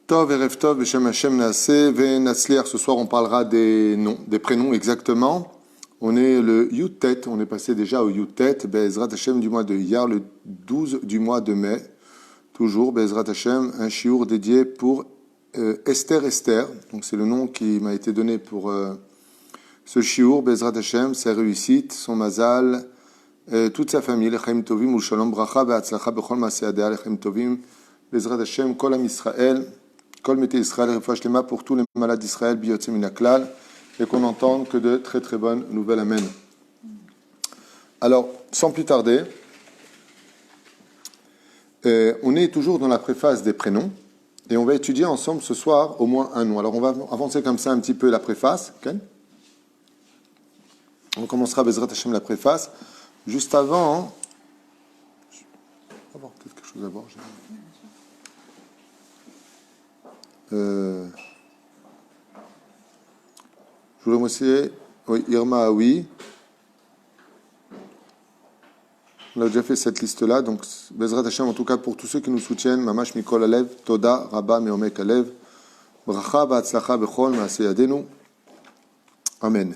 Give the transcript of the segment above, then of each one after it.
Tov Erev Tov Beshem Hashem Naaseh Ve'Natzliach. Ce soir, on parlera des noms, des prénoms exactement. On est le Yud-Tet, on est passé déjà au Yud-Tet, Be'ezrat Hashem du mois de Iyar, le 12 du mois de mai. Toujours, Be'ezrat Hashem, un chiour dédié pour Esther. Donc c'est le nom qui m'a été donné pour ce chiour, Be'ezrat Hashem, sa réussite, son mazal, toute sa famille, Lechaim Tovim, Ushalom Bracha, Be'atzlacha, Bechol Maseadea, Lechaim Tovim, Be'ezrat Hashem, Kol Am Israël, Kol Mete Israël, Refoua Shlema pour tous les malades d'Israël, Biyotze Minaklal, et qu'on n'entende que de très très bonnes nouvelles. Amen. Alors, sans plus tarder, on est toujours dans la préface des prénoms, et on va étudier ensemble ce soir au moins un nom. Alors, on va avancer comme ça un petit peu la préface. Okay, on commencera Bezrat Hashem la préface. Juste avant, on va voir peut-être quelque chose à voir. Je voulais essayer. Oui, Irma, oui. On a déjà fait cette liste-là. Donc, Bezrat Hashem, en tout cas, pour tous ceux qui nous soutiennent, Mamash Mikol Alev, Toda, Rabba, Meomek Alev, Bracha, Ba'atzlacha, Bechol, Maaseh Yadenu. Amen.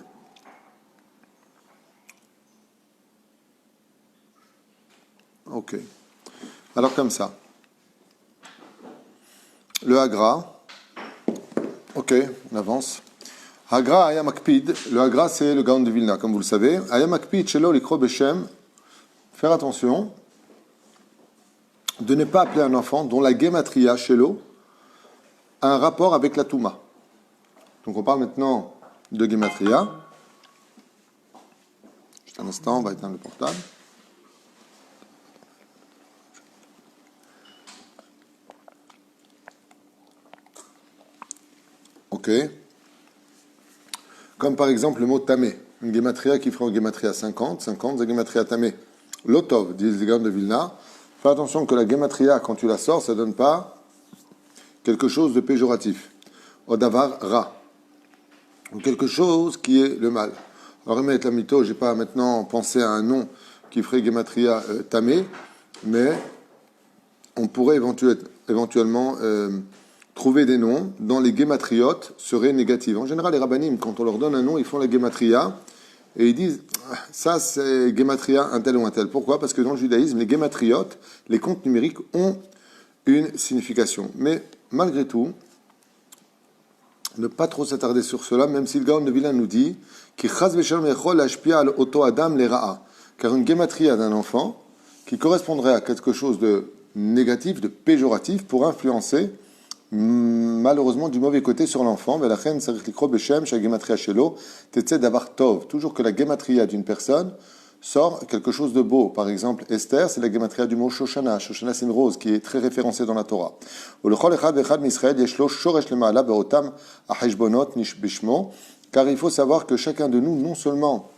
Ok. Alors, comme ça. Le Hagra. Ok, on avance. Hagra Aya Makpid, le Hagra c'est le Gaon de Vilna, comme vous le savez. Aya Makpid, Shelo Likro Beshem, faire attention de ne pas appeler un enfant dont la Gematria Shelo a un rapport avec la Touma. Donc on parle maintenant de Gematria. Juste un instant, on va éteindre le portable. Ok. Comme par exemple le mot tamé, une gematria qui ferait en gematria 50, c'est gematria tamé. Lotov, disent les gars de Vilna. Fais attention que la gematria, quand tu la sors, ça ne donne pas quelque chose de péjoratif. Odavar ra. Ou quelque chose qui est le mal. Alors, remettre la mytho, je n'ai pas maintenant pensé à un nom qui ferait gematria tamé, mais on pourrait éventuellement trouver des noms dont les gématriotes seraient négatives. En général, les rabbinim, quand on leur donne un nom, ils font la gématria et ils disent ça c'est gématria un tel ou un tel. Pourquoi ? Parce que dans le judaïsme, les gématriotes, les comptes numériques ont une signification. Mais malgré tout, ne pas trop s'attarder sur cela, même si le Gaon de Vilna nous dit car une gématria d'un enfant qui correspondrait à quelque chose de négatif, de péjoratif, pour influencer malheureusement du mauvais côté sur l'enfant. Toujours que la gematria d'une personne sort quelque chose de beau. Par exemple, Esther, c'est la gematria du mot Shoshana. Shoshana, c'est une rose qui est très référencée dans la Torah. Car il faut savoir que chacun de nous, non seulement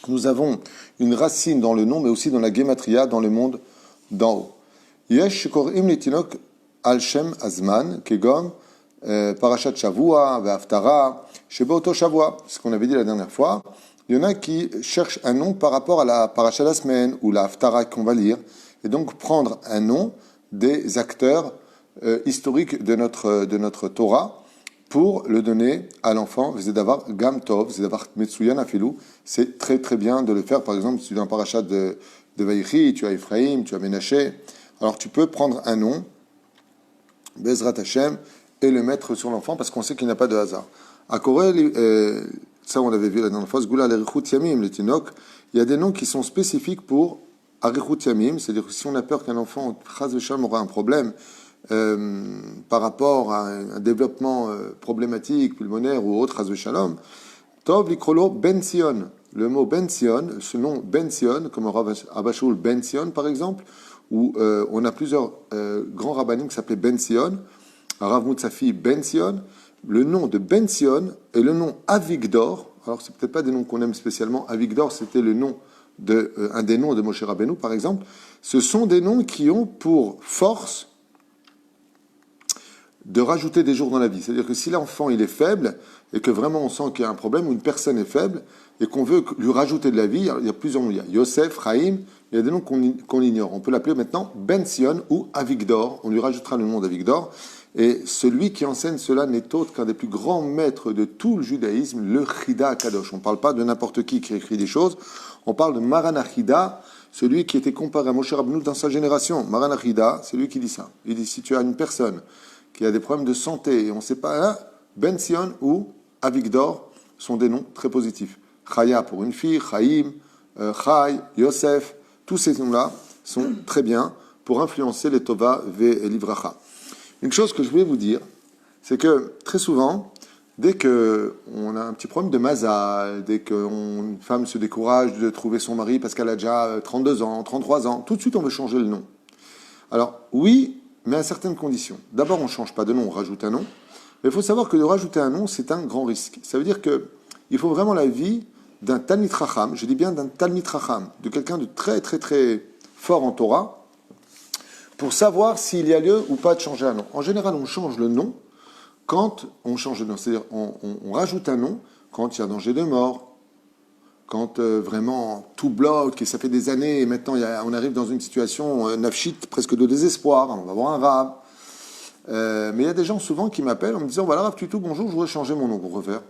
nous avons une racine dans le nom, mais aussi dans la gematria, dans le monde d'en haut. Yesh korim litinok al shem azman kegom parashat shavua ve'aftara sheboto shavua. Ce qu'on avait dit la dernière fois. Il y en a qui cherchent un nom par rapport à la parashat de la semaine ou la haftara qu'on va lire, et donc prendre un nom des acteurs historiques de notre Torah pour le donner à l'enfant. V'zedavar gam tov, v'zedavar metsuyan afilou. C'est très très bien de le faire. Par exemple, si tu es dans la parashat de Vaïchi, tu as Ephraim, tu as Ménaché. Alors tu peux prendre un nom, Bezrat Hashem, et le mettre sur l'enfant parce qu'on sait qu'il n'y a pas de hasard. À Korel, ça on l'avait vu la dernière fois, Zgoula l'Erichut Yamim, les Tinok, il y a des noms qui sont spécifiques pour Arichut Yamim, c'est-à-dire que si on a peur qu'un enfant, Chaz Vesham, aura un problème par rapport à un développement problématique, pulmonaire ou autre, Chaz Veshalom, Tov Likrolo Ben Sion, le mot Ben Sion, ce nom Ben Sion, comme Abba Shaul Ben Sion par exemple, où on a plusieurs grands rabbinim qui s'appelaient Ben Sion, Rav Mutzafi Ben Sion. Le nom de Ben Sion et le nom Avigdor, alors c'est peut-être pas des noms qu'on aime spécialement, Avigdor c'était le nom un des noms de Moshe Rabbeinu par exemple, ce sont des noms qui ont pour force de rajouter des jours dans la vie. C'est-à-dire que si l'enfant il est faible et que vraiment on sent qu'il y a un problème ou une personne est faible et qu'on veut lui rajouter de la vie, il y a plusieurs noms. Il y a Yosef, Chaim, il y a des noms qu'on ignore. On peut l'appeler maintenant Ben Sion ou Avigdor. On lui rajoutera le nom d'Avigdor. Et celui qui enseigne cela n'est autre qu'un des plus grands maîtres de tout le judaïsme, le Chida Kadosh. On ne parle pas de n'importe qui écrit des choses, on parle de Maran Achida, celui qui était comparé à Moshe Rabbeinu dans sa génération. Maran Achida, c'est lui qui dit ça. Il dit, si tu as une personne qui a des problèmes de santé, et on ne sait pas, hein, Ben Sion ou Avigdor sont des noms très positifs. Chaya pour une fille, Chaim, Chai, Yosef, tous ces noms-là sont très bien pour influencer les Tova ve Livracha. Une chose que je voulais vous dire, c'est que très souvent, dès qu'on a un petit problème de mazal, dès qu'une femme se décourage de trouver son mari parce qu'elle a déjà 32 ans, 33 ans, tout de suite on veut changer le nom. Alors oui, mais à certaines conditions. D'abord, on ne change pas de nom, on rajoute un nom. Mais il faut savoir que de rajouter un nom, c'est un grand risque. Ça veut dire qu'il faut vraiment la vie d'un Talmid Chacham, je dis bien d'un Talmid Chacham, de quelqu'un de très très très fort en Torah, pour savoir s'il y a lieu ou pas de changer un nom. En général, on change le nom quand on change de nom. C'est-à-dire, on rajoute un nom quand il y a danger de mort, quand vraiment tout bloque, et ça fait des années, et maintenant on arrive dans une situation nafshit, presque de désespoir, on va voir un rab. Mais il y a des gens souvent qui m'appellent en me disant, voilà, Rav Tutu, bonjour, je voudrais changer mon nom pour refaire.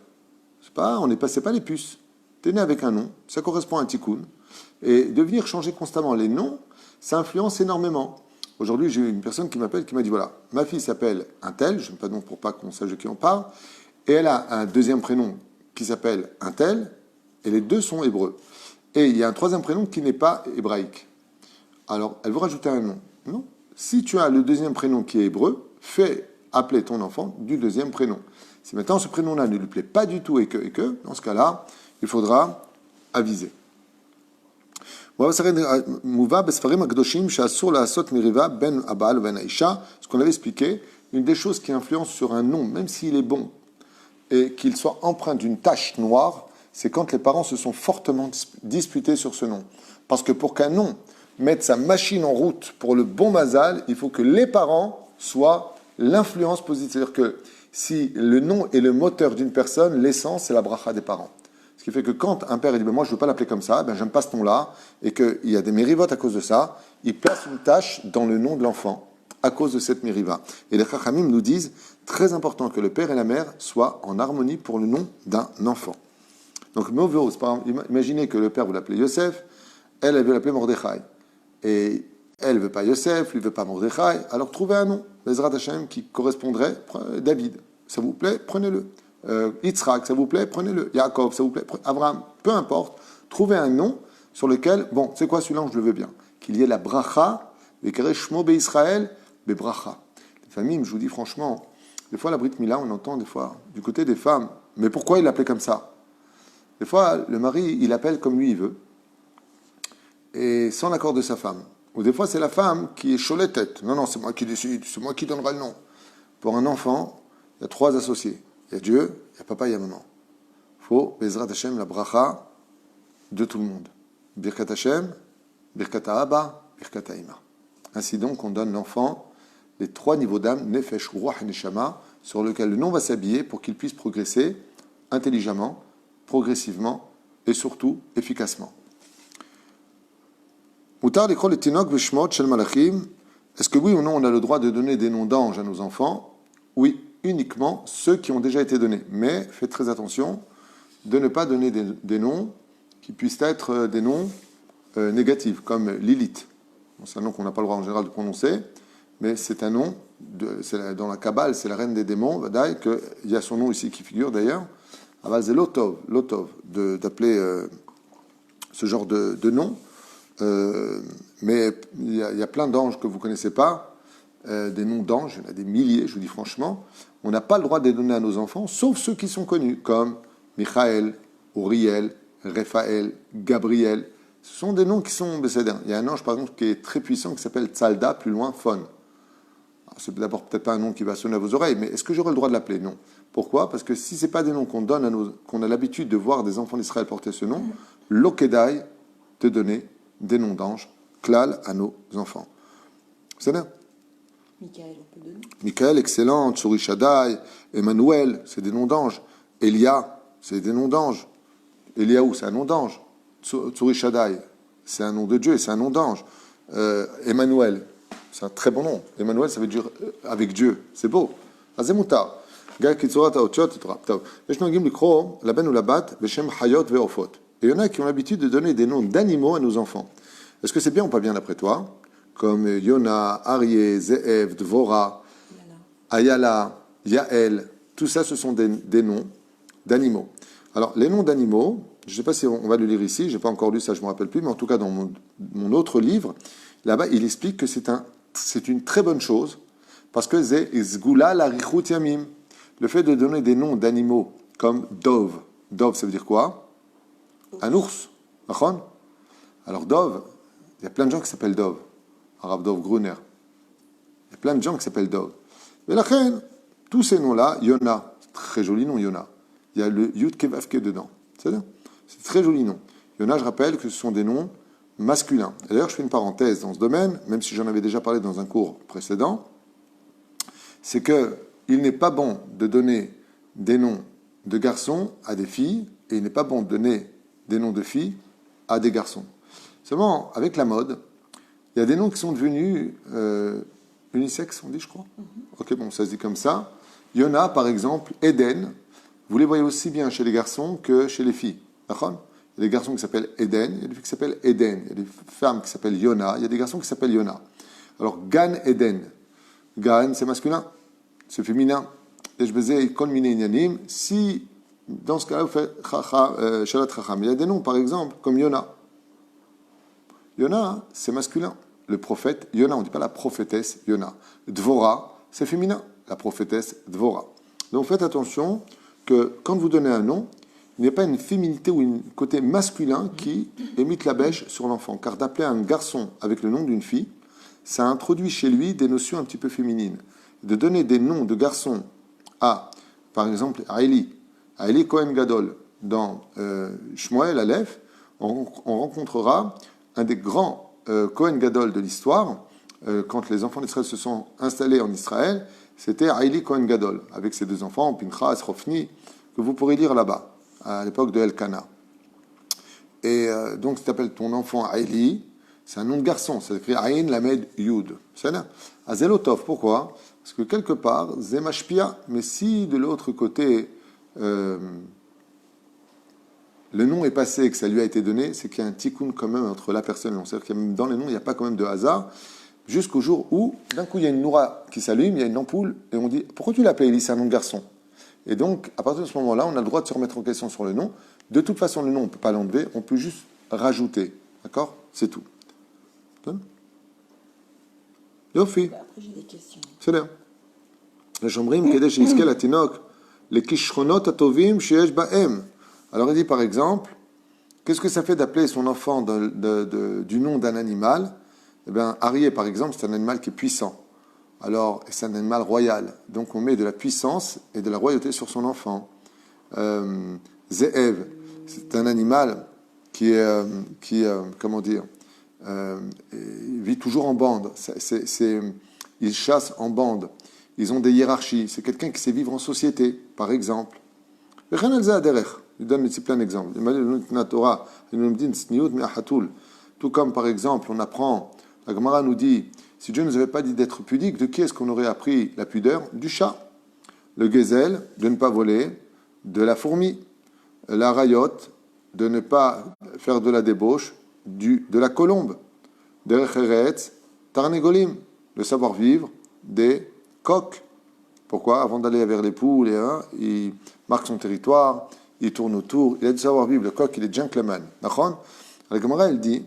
On n'est pas les puces. T'es né avec un nom, ça correspond à un tikkun. Et de venir changer constamment les noms, ça influence énormément. Aujourd'hui, j'ai une personne qui m'appelle, qui m'a dit, voilà, ma fille s'appelle un tel, je n'aime pas de nom pour pas qu'on sache de qui on parle, et elle a un deuxième prénom qui s'appelle un tel, et les deux sont hébreux. Et il y a un troisième prénom qui n'est pas hébraïque. Alors, elle veut rajouter un nom. Non. Si tu as le deuxième prénom qui est hébreu, fais appeler ton enfant du deuxième prénom. Si maintenant ce prénom-là ne lui plaît pas du tout et que, dans ce cas-là, il faudra aviser. Ce qu'on avait expliqué, une des choses qui influence sur un nom, même s'il est bon, et qu'il soit empreint d'une tache noire, c'est quand les parents se sont fortement disputés sur ce nom. Parce que pour qu'un nom mette sa machine en route pour le bon mazal, il faut que les parents soient l'influence positive. C'est-à-dire que si le nom est le moteur d'une personne, l'essence, c'est la bracha des parents. Ce qui fait que quand un père dit moi je ne veux pas l'appeler comme ça, j'aime pas ce nom-là, et qu'il y a des mérivotes à cause de ça, il place une tâche dans le nom de l'enfant à cause de cette mériva. Et les Chachamim nous disent très important que le père et la mère soient en harmonie pour le nom d'un enfant. Donc Movos, par exemple, imaginez que le père veut l'appeler Yosef, elle veut l'appeler Mordechai. Et elle ne veut pas Yosef, lui ne veut pas Mordechai, alors trouvez un nom, Bezrat Hashem, qui correspondrait, David, ça vous plaît, prenez-le. Yitzhak, ça vous plaît, prenez-le. Yaakov, ça vous plaît, Abraham, peu importe, trouvez un nom sur lequel, bon, c'est quoi celui-là, je le veux bien, qu'il y ait la bracha, vekere shmo be'Israël, be'bracha. Les familles, je vous dis franchement, des fois la Brit Mila, on entend des fois, du côté des femmes, mais pourquoi il l'appelait comme ça? Des fois, le mari, il appelle comme lui il veut, et sans l'accord de sa femme. Ou des fois, c'est la femme qui est chaud les têtes. Non, c'est moi qui décide, c'est moi qui donnerai le nom. Pour un enfant, il y a 3 associés. Il y a Dieu, il y a papa, il y a maman. Il faut, Bezrat Hashem, la bracha de tout le monde. Birkat Hashem, Birkat Abba, Birkat Ima. Ainsi donc, on donne l'enfant les 3 niveaux d'âme, Nefesh, Ruach et Neshama, sur lequel le nom va s'habiller pour qu'il puisse progresser intelligemment, progressivement et surtout efficacement. Moutar l'école Tinok Veshmot Shel Malachim. Est-ce que oui ou non on a le droit de donner des noms d'anges à nos enfants? Oui, uniquement ceux qui ont déjà été donnés. Mais faites très attention de ne pas donner des noms qui puissent être des noms négatifs, comme Lilith. Bon, c'est un nom qu'on n'a pas le droit en général de prononcer, mais c'est un nom, dans la Kabbale, c'est la reine des démons, Vadaï, il y a son nom ici qui figure d'ailleurs. Aval c'est Lotov, d'appeler ce genre de nom. Mais il y a plein d'anges que vous ne connaissez pas, des noms d'anges, il y en a des milliers, je vous dis franchement. On n'a pas le droit de les donner à nos enfants, sauf ceux qui sont connus, comme Michael, Uriel, Raphaël, Gabriel. Ce sont des noms qui sont bécédés. Il y a un ange, par exemple, qui est très puissant, qui s'appelle Tzalda, plus loin, Fon. Alors, c'est d'abord peut-être pas un nom qui va sonner à vos oreilles, mais est-ce que j'aurai le droit de l'appeler? Non. Pourquoi? Parce que si ce n'est pas des noms qu'on donne qu'on a l'habitude de voir des enfants d'Israël porter ce nom, l'Okedai te donner des noms d'anges, klal à nos enfants. C'est ça? Michael, on peut donner. Michael, excellent. Tsuri Shaddai, Emmanuel, c'est des noms d'anges. Elia, c'est des noms d'anges. Eliaou, c'est un nom d'ange. Tsuri Shaddai, c'est un nom de Dieu et c'est un nom d'ange. Emmanuel, c'est un très bon nom. Emmanuel, ça veut dire avec Dieu. C'est beau. Azemutar. Gag kitzorat haotshot, etc. יש נוהגים לקרוא לבן ולבת בשם חיות ועופות. Et il y en a qui ont l'habitude de donner des noms d'animaux à nos enfants. Est-ce que c'est bien ou pas bien d'après toi? Comme Yona, Aryeh, Ze'ev, Dvora, Ayala, Yael. Tout ça, ce sont des noms d'animaux. Alors, les noms d'animaux, je ne sais pas si on va le lire ici, je n'ai pas encore lu ça, je ne me rappelle plus, mais en tout cas, dans mon autre livre, là-bas, il explique que c'est une très bonne chose, parce que c'est Zgula larichut yamim. Le fait de donner des noms d'animaux comme Dov. Dov, ça veut dire quoi? Un ours. Alors, Dov, il y a plein de gens qui s'appellent Dov. Arabe Dov Gruner. Il y a plein de gens qui s'appellent Dov. Mais la reine, tous ces noms-là, Yona, très joli nom, Yona. Il y a le Yud Kevavke dedans. C'est très joli nom. Yona, je rappelle que ce sont des noms masculins. Et d'ailleurs, je fais une parenthèse dans ce domaine, même si j'en avais déjà parlé dans un cours précédent, c'est que il n'est pas bon de donner des noms de garçons à des filles, et il n'est pas bon de donner des noms de filles à des garçons. Seulement, avec la mode, il y a des noms qui sont devenus unisexes, on dit, je crois. Ok, bon, ça se dit comme ça. Yona, par exemple, Eden, vous les voyez aussi bien chez les garçons que chez les filles. D'accord? Il y a des garçons qui s'appellent Eden, il y a des filles qui s'appellent Eden, il y a des femmes qui s'appellent Yona, il y a des garçons qui s'appellent Yona. Alors, Gan Eden. Gan, c'est masculin, c'est féminin. Si, dans ce cas-là, vous faites Shalat Chacham, il y a des noms, par exemple, comme Yona. Yona, c'est masculin. Le prophète, Yona, on ne dit pas la prophétesse Yona. Dvora, c'est féminin, la prophétesse Dvora. Donc faites attention que quand vous donnez un nom, il n'y a pas une féminité ou un côté masculin qui émite la bêche sur l'enfant. Car d'appeler un garçon avec le nom d'une fille, ça introduit chez lui des notions un petit peu féminines. De donner des noms de garçons à, par exemple, Aïli Kohen Gadol, dans Shmuel Aleph, on rencontrera un des grands Kohen Gadol de l'histoire, quand les enfants d'Israël se sont installés en Israël, c'était Aïli Kohen Gadol, avec ses deux enfants, Pinchas, Hofni, que vous pourrez lire là-bas, à l'époque de Elkana. Et donc, si tu appelles ton enfant Aïli, c'est un nom de garçon, ça s'écrit Aïn Lamed Yud. C'est là. Azelotov, pourquoi? Parce que quelque part, Zemashpia, mais si de l'autre côté, le nom est passé et que ça lui a été donné, c'est qu'il y a un tikkun quand même entre la personne et l'on. C'est-à-dire que dans les noms, il n'y a pas quand même de hasard, jusqu'au jour où, d'un coup, il y a une noura qui s'allume, il y a une ampoule, et on dit, pourquoi tu l'appelles Eli? C'est un nom de garçon. Et donc, à partir de ce moment-là, on a le droit de se remettre en question sur le nom. De toute façon, le nom, on ne peut pas l'enlever, on peut juste rajouter. D'accord? C'est tout. Yofi. Après, j'ai des questions. C'est là. Shomrim Kedesh Yizke Latinok, les Kishronot Atovim Sheyesh Baem. Alors il dit par exemple, qu'est-ce que ça fait d'appeler son enfant du nom d'un animal? Eh bien, Aryeh par exemple, c'est un animal qui est puissant. Alors, c'est un animal royal. Donc on met de la puissance et de la royauté sur son enfant. Ze'ev, c'est un animal qui comment dire, il vit toujours en bande. Ils chassent en bande. Ils ont des hiérarchies. C'est quelqu'un qui sait vivre en société, par exemple. Il donne ici plein d'exemples. Tout comme, par exemple, on apprend, la Gemara nous dit, si Dieu ne nous avait pas dit d'être pudique, de qui est-ce qu'on aurait appris la pudeur? Du chat. Le gazelle, de ne pas voler. De la fourmi. La rayotte, de ne pas faire de la débauche. De la colombe. Derech eretz, tarnegolim, le savoir-vivre des coqs. Pourquoi? Avant d'aller vers les poules, il marque son territoire, il tourne autour, il a du savoir-vivre. Le coq, il est gentleman. D'accord? La Gemara, elle dit,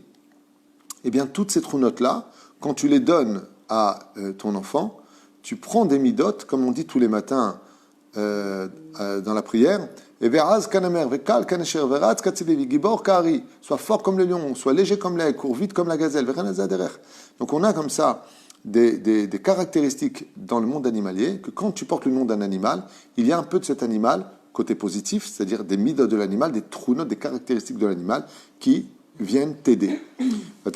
eh bien, toutes ces trou-notes-là, quand tu les donnes à ton enfant, tu prends des midotes, comme on dit tous les matins dans la prière, et veraz kanamer, vekal kanesher, veraz katzilevi, gibor kari, soit fort comme le lion, soit léger comme l'aigle, court vite comme la gazelle, veranazadérer. Donc on a comme ça des caractéristiques dans le monde animalier, que quand tu portes le nom d'un animal, il y a un peu de cet animal, côté positif, c'est-à-dire des midotes de l'animal, des trou-notes, des caractéristiques de l'animal, qui viennent t'aider. Il y a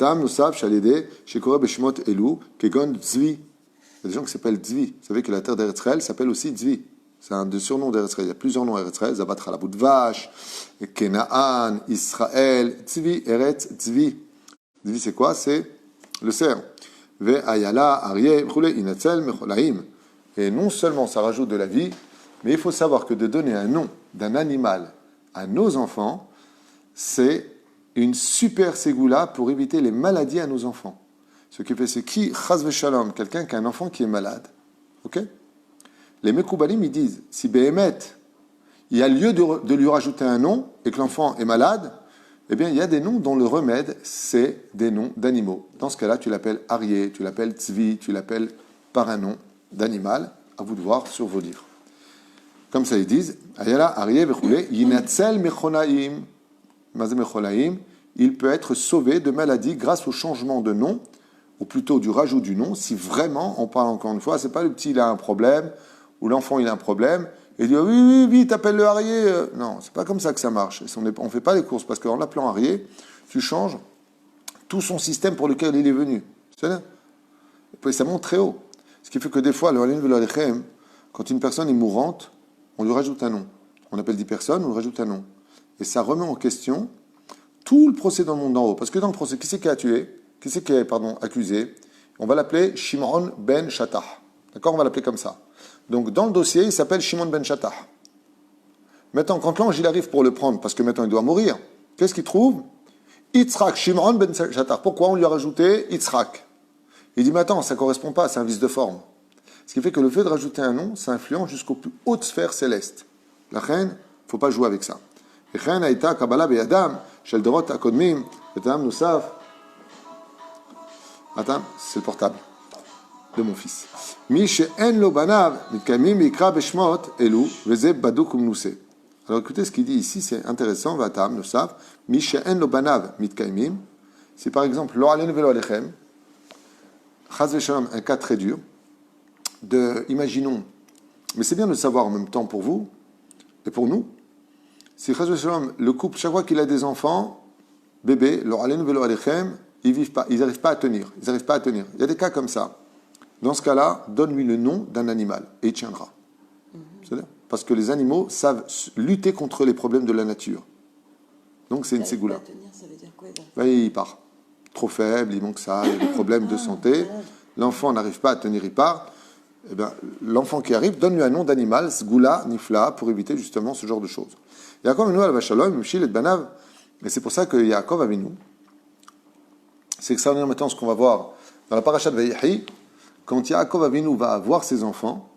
des gens qui s'appellent Tzvi. Vous savez que la terre d'Eretz Israël s'appelle aussi Tzvi. C'est un des surnoms d'Eretz Israël. Il y a plusieurs noms d'Eretz Israël. Zavat Chalabut Vache, Kenaan, Israël, Tzvi, Eretz, Tzvi. Tzvi, c'est quoi? C'est le cerf. Ve ayala, aryeh, brûlé, inatzel, mecholaim. Et non seulement ça rajoute de la vie, mais il faut savoir que de donner un nom d'un animal à nos enfants, c'est une super ségoula pour éviter les maladies à nos enfants. Ce qui fait, c'est qui, chas v'shalom, quelqu'un qui a un enfant qui est malade. Ok? Les Mekoubalim, ils disent, si Béhémet, il y a lieu de lui rajouter un nom et que l'enfant est malade, eh bien, il y a des noms dont le remède, c'est des noms d'animaux. Dans ce cas-là, tu l'appelles Arié, tu l'appelles Tzvi, tu l'appelles par un nom d'animal, à vous de voir sur vos livres. Comme ça, ils disent, Ayala, Arié, Bechoulé, Yinatzel Mechonaim, Mazé Mechonaim, il peut être sauvé de maladie grâce au changement de nom, ou plutôt du rajout du nom, si vraiment, on parle encore une fois, c'est pas le petit, il a un problème, ou l'enfant, il a un problème, et il dit, oui, vite, appelle le Arié. Non, c'est pas comme ça que ça marche. On ne fait pas les courses, parce qu'en l'appelant Arié, tu changes tout son système pour lequel il est venu. C'est-à-dire, et puis ça monte très haut. Ce qui fait que des fois, quand une personne est mourante, on lui rajoute un nom. On appelle 10 personnes, on lui rajoute un nom. Et ça remet en question tout le procès dans le monde d'en haut. Parce que dans le procès, qui c'est qui a tué? Qui c'est qui est, accusé? On va l'appeler Shimon ben Shattah. D'accord? On va l'appeler comme ça. Donc, dans le dossier, il s'appelle Shimon ben Shattah. Maintenant, quand l'ange, il arrive pour le prendre, parce que maintenant, il doit mourir, qu'est-ce qu'il trouve? Yitzhak, Shimon ben Shattah. Pourquoi on lui a rajouté Yitzhak? Il dit, mais attends, ça ne correspond pas, c'est un vice de forme. Ce qui fait que le fait de rajouter un nom, ça influence jusqu'aux plus hautes sphères célestes. La reine, il ne faut pas jouer avec ça. Reine Aïta, Kabbalah, Beyadam, Sheldorot, Akodmim, Betam, Nusaf. Attends, c'est le portable de mon fils. Mi she'en lo banav mitkamim ikra beshmot elu veze baduk umnuse. Alors écoutez ce qu'il dit ici, c'est intéressant. Vatam nusaf mi she'en lo banav mitkamim. C'est par exemple lo alen velo alechem. Chaz v'shalom, un cas très dur. Imaginons, mais c'est bien de le savoir en même temps pour vous et pour nous. Si chaz v'shalom, le couple, chaque fois qu'il a des enfants, bébé, lo alen velo alechem, ils n'arrivent pas à tenir. Il y a des cas comme ça. Dans ce cas-là, donne-lui le nom d'un animal et il tiendra. C'est-à-dire, parce que les animaux savent lutter contre les problèmes de la nature. Donc c'est une ségoula. Ça veut dire quoi? Il part. Trop faible, il manque ça, il y a des problèmes de santé. L'enfant n'arrive pas à tenir, il part. Eh bien, l'enfant qui arrive, donne-lui un nom d'animal, sgoula, nifla, pour éviter justement ce genre de choses. Yaakov Avinu al-Vashalom, Mshil et Banav, et c'est pour ça que Yaakov Avinu, c'est extraordinaire maintenant ce qu'on va voir dans la parasha de Vayehi. Quand Yaakov Avinu va voir ses enfants,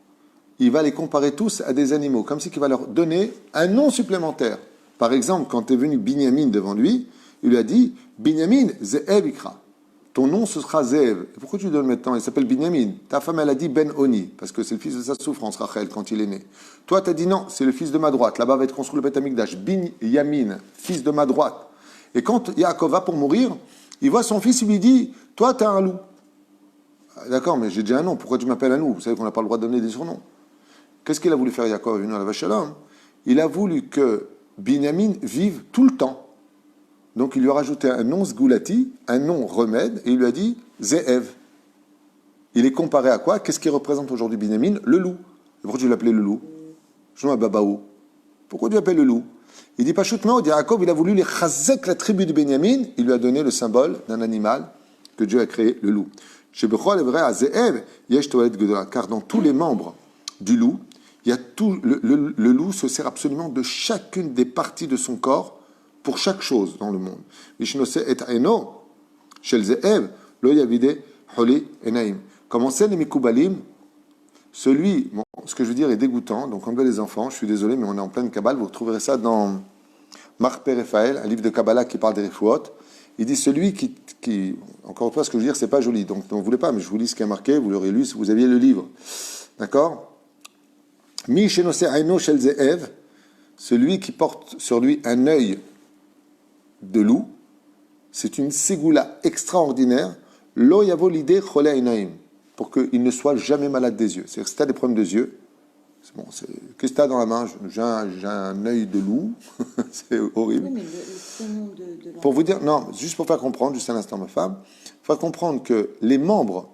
il va les comparer tous à des animaux, comme si il va leur donner un nom supplémentaire. Par exemple, quand est venu Binyamin devant lui, il lui a dit « Binyamin, Ze'ev ikra ». Ton nom, ce sera Ze'ev. Et pourquoi tu lui donnes maintenant? Il s'appelle Binyamin. Ta femme, elle a dit Ben Oni, parce que c'est le fils de sa souffrance, Rachel, quand il est né. Toi, tu as dit non, c'est le fils de ma droite. Là-bas va être construit le Beth Amikdash. Binyamin, fils de ma droite. Et quand Yaakov va pour mourir, il voit son fils, il lui dit « Toi, tu es un loup ». D'accord, mais j'ai déjà un nom, pourquoi tu m'appelles un loup? Vous savez qu'on n'a pas le droit de donner des surnoms. Qu'est-ce qu'il a voulu faire Yaakov Avinu alayhi shalom? Il a voulu que Binyamin vive tout le temps. Donc il lui a rajouté un nom sgoulati, un nom remède, et il lui a dit Ze'ev. Il est comparé à quoi? Qu'est-ce qui représente aujourd'hui Binyamin? Le loup. Et pourquoi tu l'appelais le loup? Je m'appelle Babaou. Pourquoi tu l'appelles le loup? Il dit pas chutement, Yaakov, il a voulu les chazek, la tribu de Binyamin, il lui a donné le symbole d'un animal que Dieu a créé, le loup. Car dans tous les membres du loup, il y a tout, le loup se sert absolument de chacune des parties de son corps pour chaque chose dans le monde. Comme enseigne les Mikoubalim, celui, bon, ce que je veux dire est dégoûtant, donc enlevez les enfants, je suis désolé, mais on est en pleine Kabbale, vous retrouverez ça dans Marpé Raphaël, un livre de Kabbalah qui parle des Refouot. Il dit celui qui encore une fois, ce que je veux dire, c'est pas joli, donc ne voulez pas, mais je vous lis ce qui est marqué, vous l'aurez lu si vous aviez le livre. D'accord? Mi shenose aino shel ze'ev, celui qui porte sur lui un œil de loup, c'est une ségoula extraordinaire, lo yavo l'idée chole ainaim, pour qu'il ne soit jamais malade des yeux. C'est-à-dire que si tu as des problèmes des yeux, c'est bon, qu'est-ce que tu as dans la main? J'ai un œil de loup, c'est horrible. Oui, mais le nom de pour vous dire, non, juste pour faire comprendre, juste un instant ma femme, il faut comprendre que les membres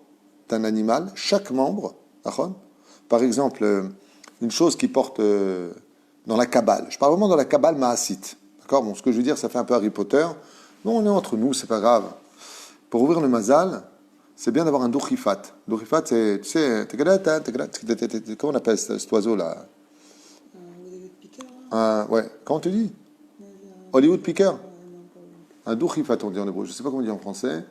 d'un animal, chaque membre, par exemple, une chose qui porte dans la Kabbale, je parle vraiment dans la Kabbale maasite, d'accord? Bon, ce que je veux dire, ça fait un peu Harry Potter, non, on est entre nous, c'est pas grave. Pour ouvrir le mazal, c'est bien d'avoir un dourifat. Dourifat, c'est, tu sais, comment on appelle cet oiseau-là? Hollywood Picker, là. Ouais, comment tu dis? Hollywood Picker. Un dourifat, on dit en hébreu. Je ne sais pas comment on dit en français.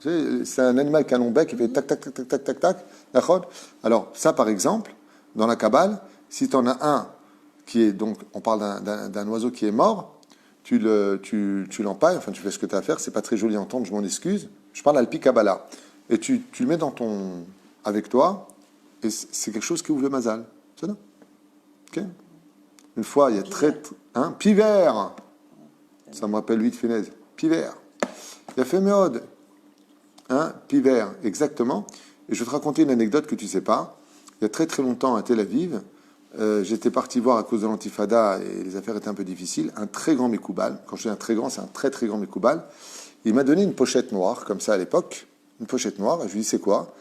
Tu sais, c'est un animal qui a un long bec, qui fait tac, tac, tac, tac, tac, tac, tac. D'accord. Alors, ça, par exemple, dans la Kabbale, si tu en as un qui est, donc, on parle d'un oiseau qui est mort, tu l'empailles, enfin, tu fais ce que tu as à faire. C'est pas très joli à entendre, je m'en excuse. Je parle alpi Kabbalah. Et tu le mets avec toi, et c'est quelque chose qui ouvre le mazal. C'est ça? Ok. Une fois, il y a Pivert. Ça me rappelle lui de Finesse. Pivert. Il a fait Méode. Pivert, exactement. Et je vais te raconter une anecdote que tu ne sais pas. Il y a très très longtemps à Tel Aviv, j'étais parti voir à cause de l'Antifada et les affaires étaient un peu difficiles, un très grand Mekoubal. Quand je dis un très grand, c'est un très très grand Mekoubal. Il m'a donné une pochette noire, comme ça à l'époque, une pochette noire. Et je lui ai dit, c'est quoi?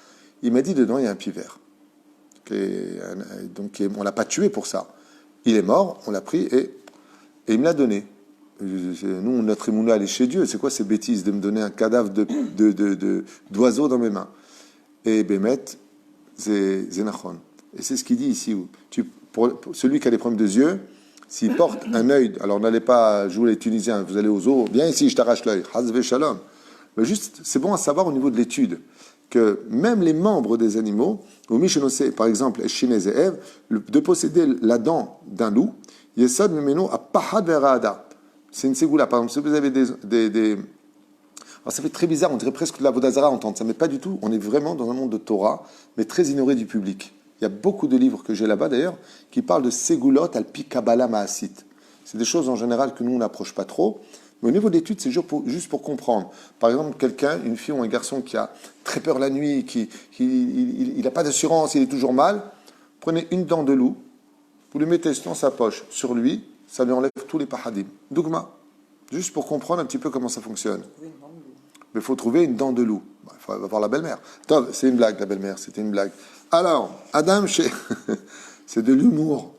Il m'a dit, dedans, il y a un Pivert. Donc, on ne l'a pas tué pour ça. Il est mort, on l'a pris et il me l'a donné. Nous, notre émouna, elle est chez Dieu. C'est quoi ces bêtises de me donner un cadavre d'oiseau dans mes mains? Et Bémet, c'est Zénachon. Et c'est ce qu'il dit ici. Pour celui qui a des problèmes de yeux, s'il porte un œil, alors n'allez pas jouer les Tunisiens, vous allez aux eaux, viens ici, je t'arrache l'œil. Hazve shalom. Mais juste, c'est bon à savoir au niveau de l'étude que même les membres des animaux, au Mishnose, par exemple, Eshinez et Ev, de posséder la dent d'un loup, Yesod Memeno a Pahad Verada. C'est une ségoula. Par exemple, si vous avez des alors ça fait très bizarre, on dirait presque de la Vodazara à entendre ça, mais pas du tout. On est vraiment dans un monde de Torah, mais très ignoré du public. Il y a beaucoup de livres que j'ai là-bas d'ailleurs qui parlent de Ségulot al-Pi Kabbalah Maasit. C'est des choses en général que nous on n'approche pas trop, mais au niveau de l'étude, c'est juste pour comprendre. Par exemple, quelqu'un, une fille ou un garçon qui a très peur la nuit, il n'a pas d'assurance, il est toujours mal, prenez une dent de loup, vous le mettez dans sa poche, sur lui, ça lui enlève tous les pahadim. Dougma. Juste pour comprendre un petit peu comment ça fonctionne. Mais il faut trouver une dent de loup. Il faut avoir la belle-mère. Tov, c'est une blague, la belle-mère, c'était une blague. Alors, Adam, c'est de l'humour.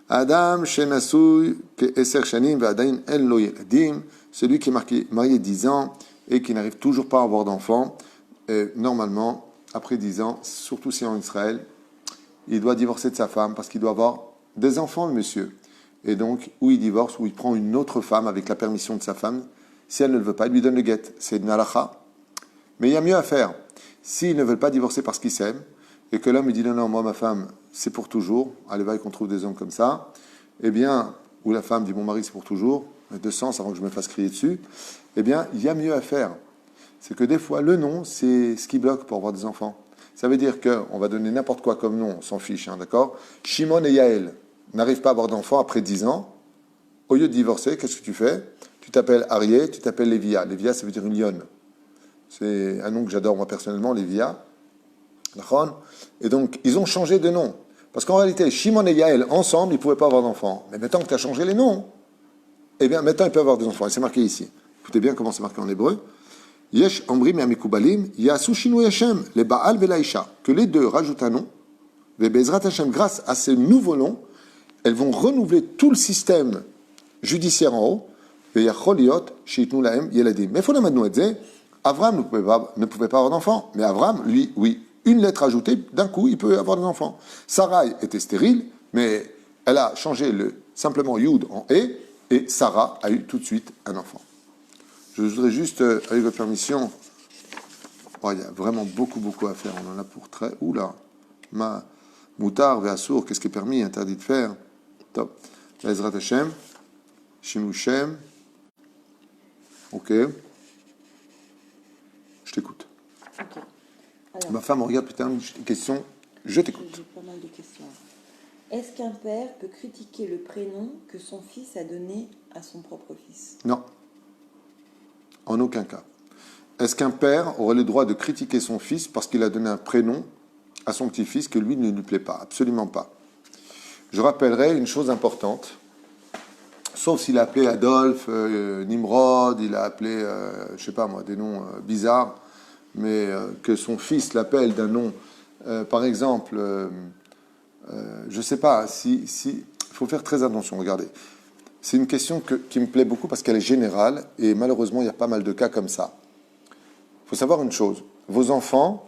Adam, Nasouy, Eser Shanim, Vadain, El Lo Yeladim, celui qui est marié 10 ans et qui n'arrive toujours pas à avoir d'enfant. Normalement, après 10 ans, surtout si en Israël, il doit divorcer de sa femme parce qu'il doit avoir des enfants, le monsieur. Et donc, ou il divorce, ou il prend une autre femme avec la permission de sa femme. Si elle ne le veut pas, il lui donne le guet. C'est une halakha. Mais il y a mieux à faire. S'ils ne veulent pas divorcer parce qu'ils s'aiment, et que l'homme il dit non, non, moi, ma femme, c'est pour toujours, allez, va qu'on trouve des hommes comme ça, eh bien, ou la femme dit mon mari, c'est pour toujours, de sens avant que je me fasse crier dessus, eh bien, il y a mieux à faire. C'est que des fois, le nom, c'est ce qui bloque pour avoir des enfants. Ça veut dire qu'on va donner n'importe quoi comme nom, on s'en fiche, d'accord? Shimon et Yael n'arrivent pas à avoir d'enfants après 10 ans. Au lieu de divorcer, qu'est-ce que tu fais? Tu t'appelles Arié, tu t'appelles Lévia. Lévia, ça veut dire une lionne. C'est un nom que j'adore moi personnellement, Lévia. D'accord? Et donc, ils ont changé de nom. Parce qu'en réalité, Shimon et Yael, ensemble, ils ne pouvaient pas avoir d'enfants. Mais maintenant que tu as changé les noms, eh bien, maintenant, ils peuvent avoir des enfants. Et c'est marqué ici. Écoutez bien comment c'est marqué en hébreu. Yesh Ambrim et Amikubalim, Yasu Shinu Yashem, les Baal Velaïcha. Que les deux rajoutent un nom. Les Bezrat Hashem, grâce à ces nouveaux noms, elles vont renouveler tout le système judiciaire en haut. Mais il faut la mettre. Avram ne pouvait pas avoir d'enfants. Mais Avram, lui, oui. Une lettre ajoutée, d'un coup, il peut avoir des enfants. Sarai était stérile, mais elle a changé simplement Yud en et Sarah a eu tout de suite un enfant. Je voudrais juste, avec votre permission, il y a vraiment beaucoup à faire. On en a pour très... Oula, Moutar, Ve'assour, qu'est-ce qui est permis, interdit de faire? Top. Ezrat Hashem, Shinu Shem. Ok. Je t'écoute. Ok. Alors, Ma femme regarde putain une question. Je t'écoute. j'ai pas mal de questions. Est-ce qu'un père peut critiquer le prénom que son fils a donné à son propre fils? Non. En aucun cas. Est-ce qu'un père aurait le droit de critiquer son fils parce qu'il a donné un prénom à son petit-fils que lui ne lui plaît pas? Absolument pas. Je rappellerai une chose importante. Sauf s'il a appelé Adolphe, Nimrod, il a appelé, je sais pas moi, des noms bizarres, mais que son fils l'appelle d'un nom, par exemple, je sais pas, il faut faire très attention, regardez. C'est une question qui me plaît beaucoup parce qu'elle est générale et malheureusement il y a pas mal de cas comme ça. faut savoir une chose. Vos enfants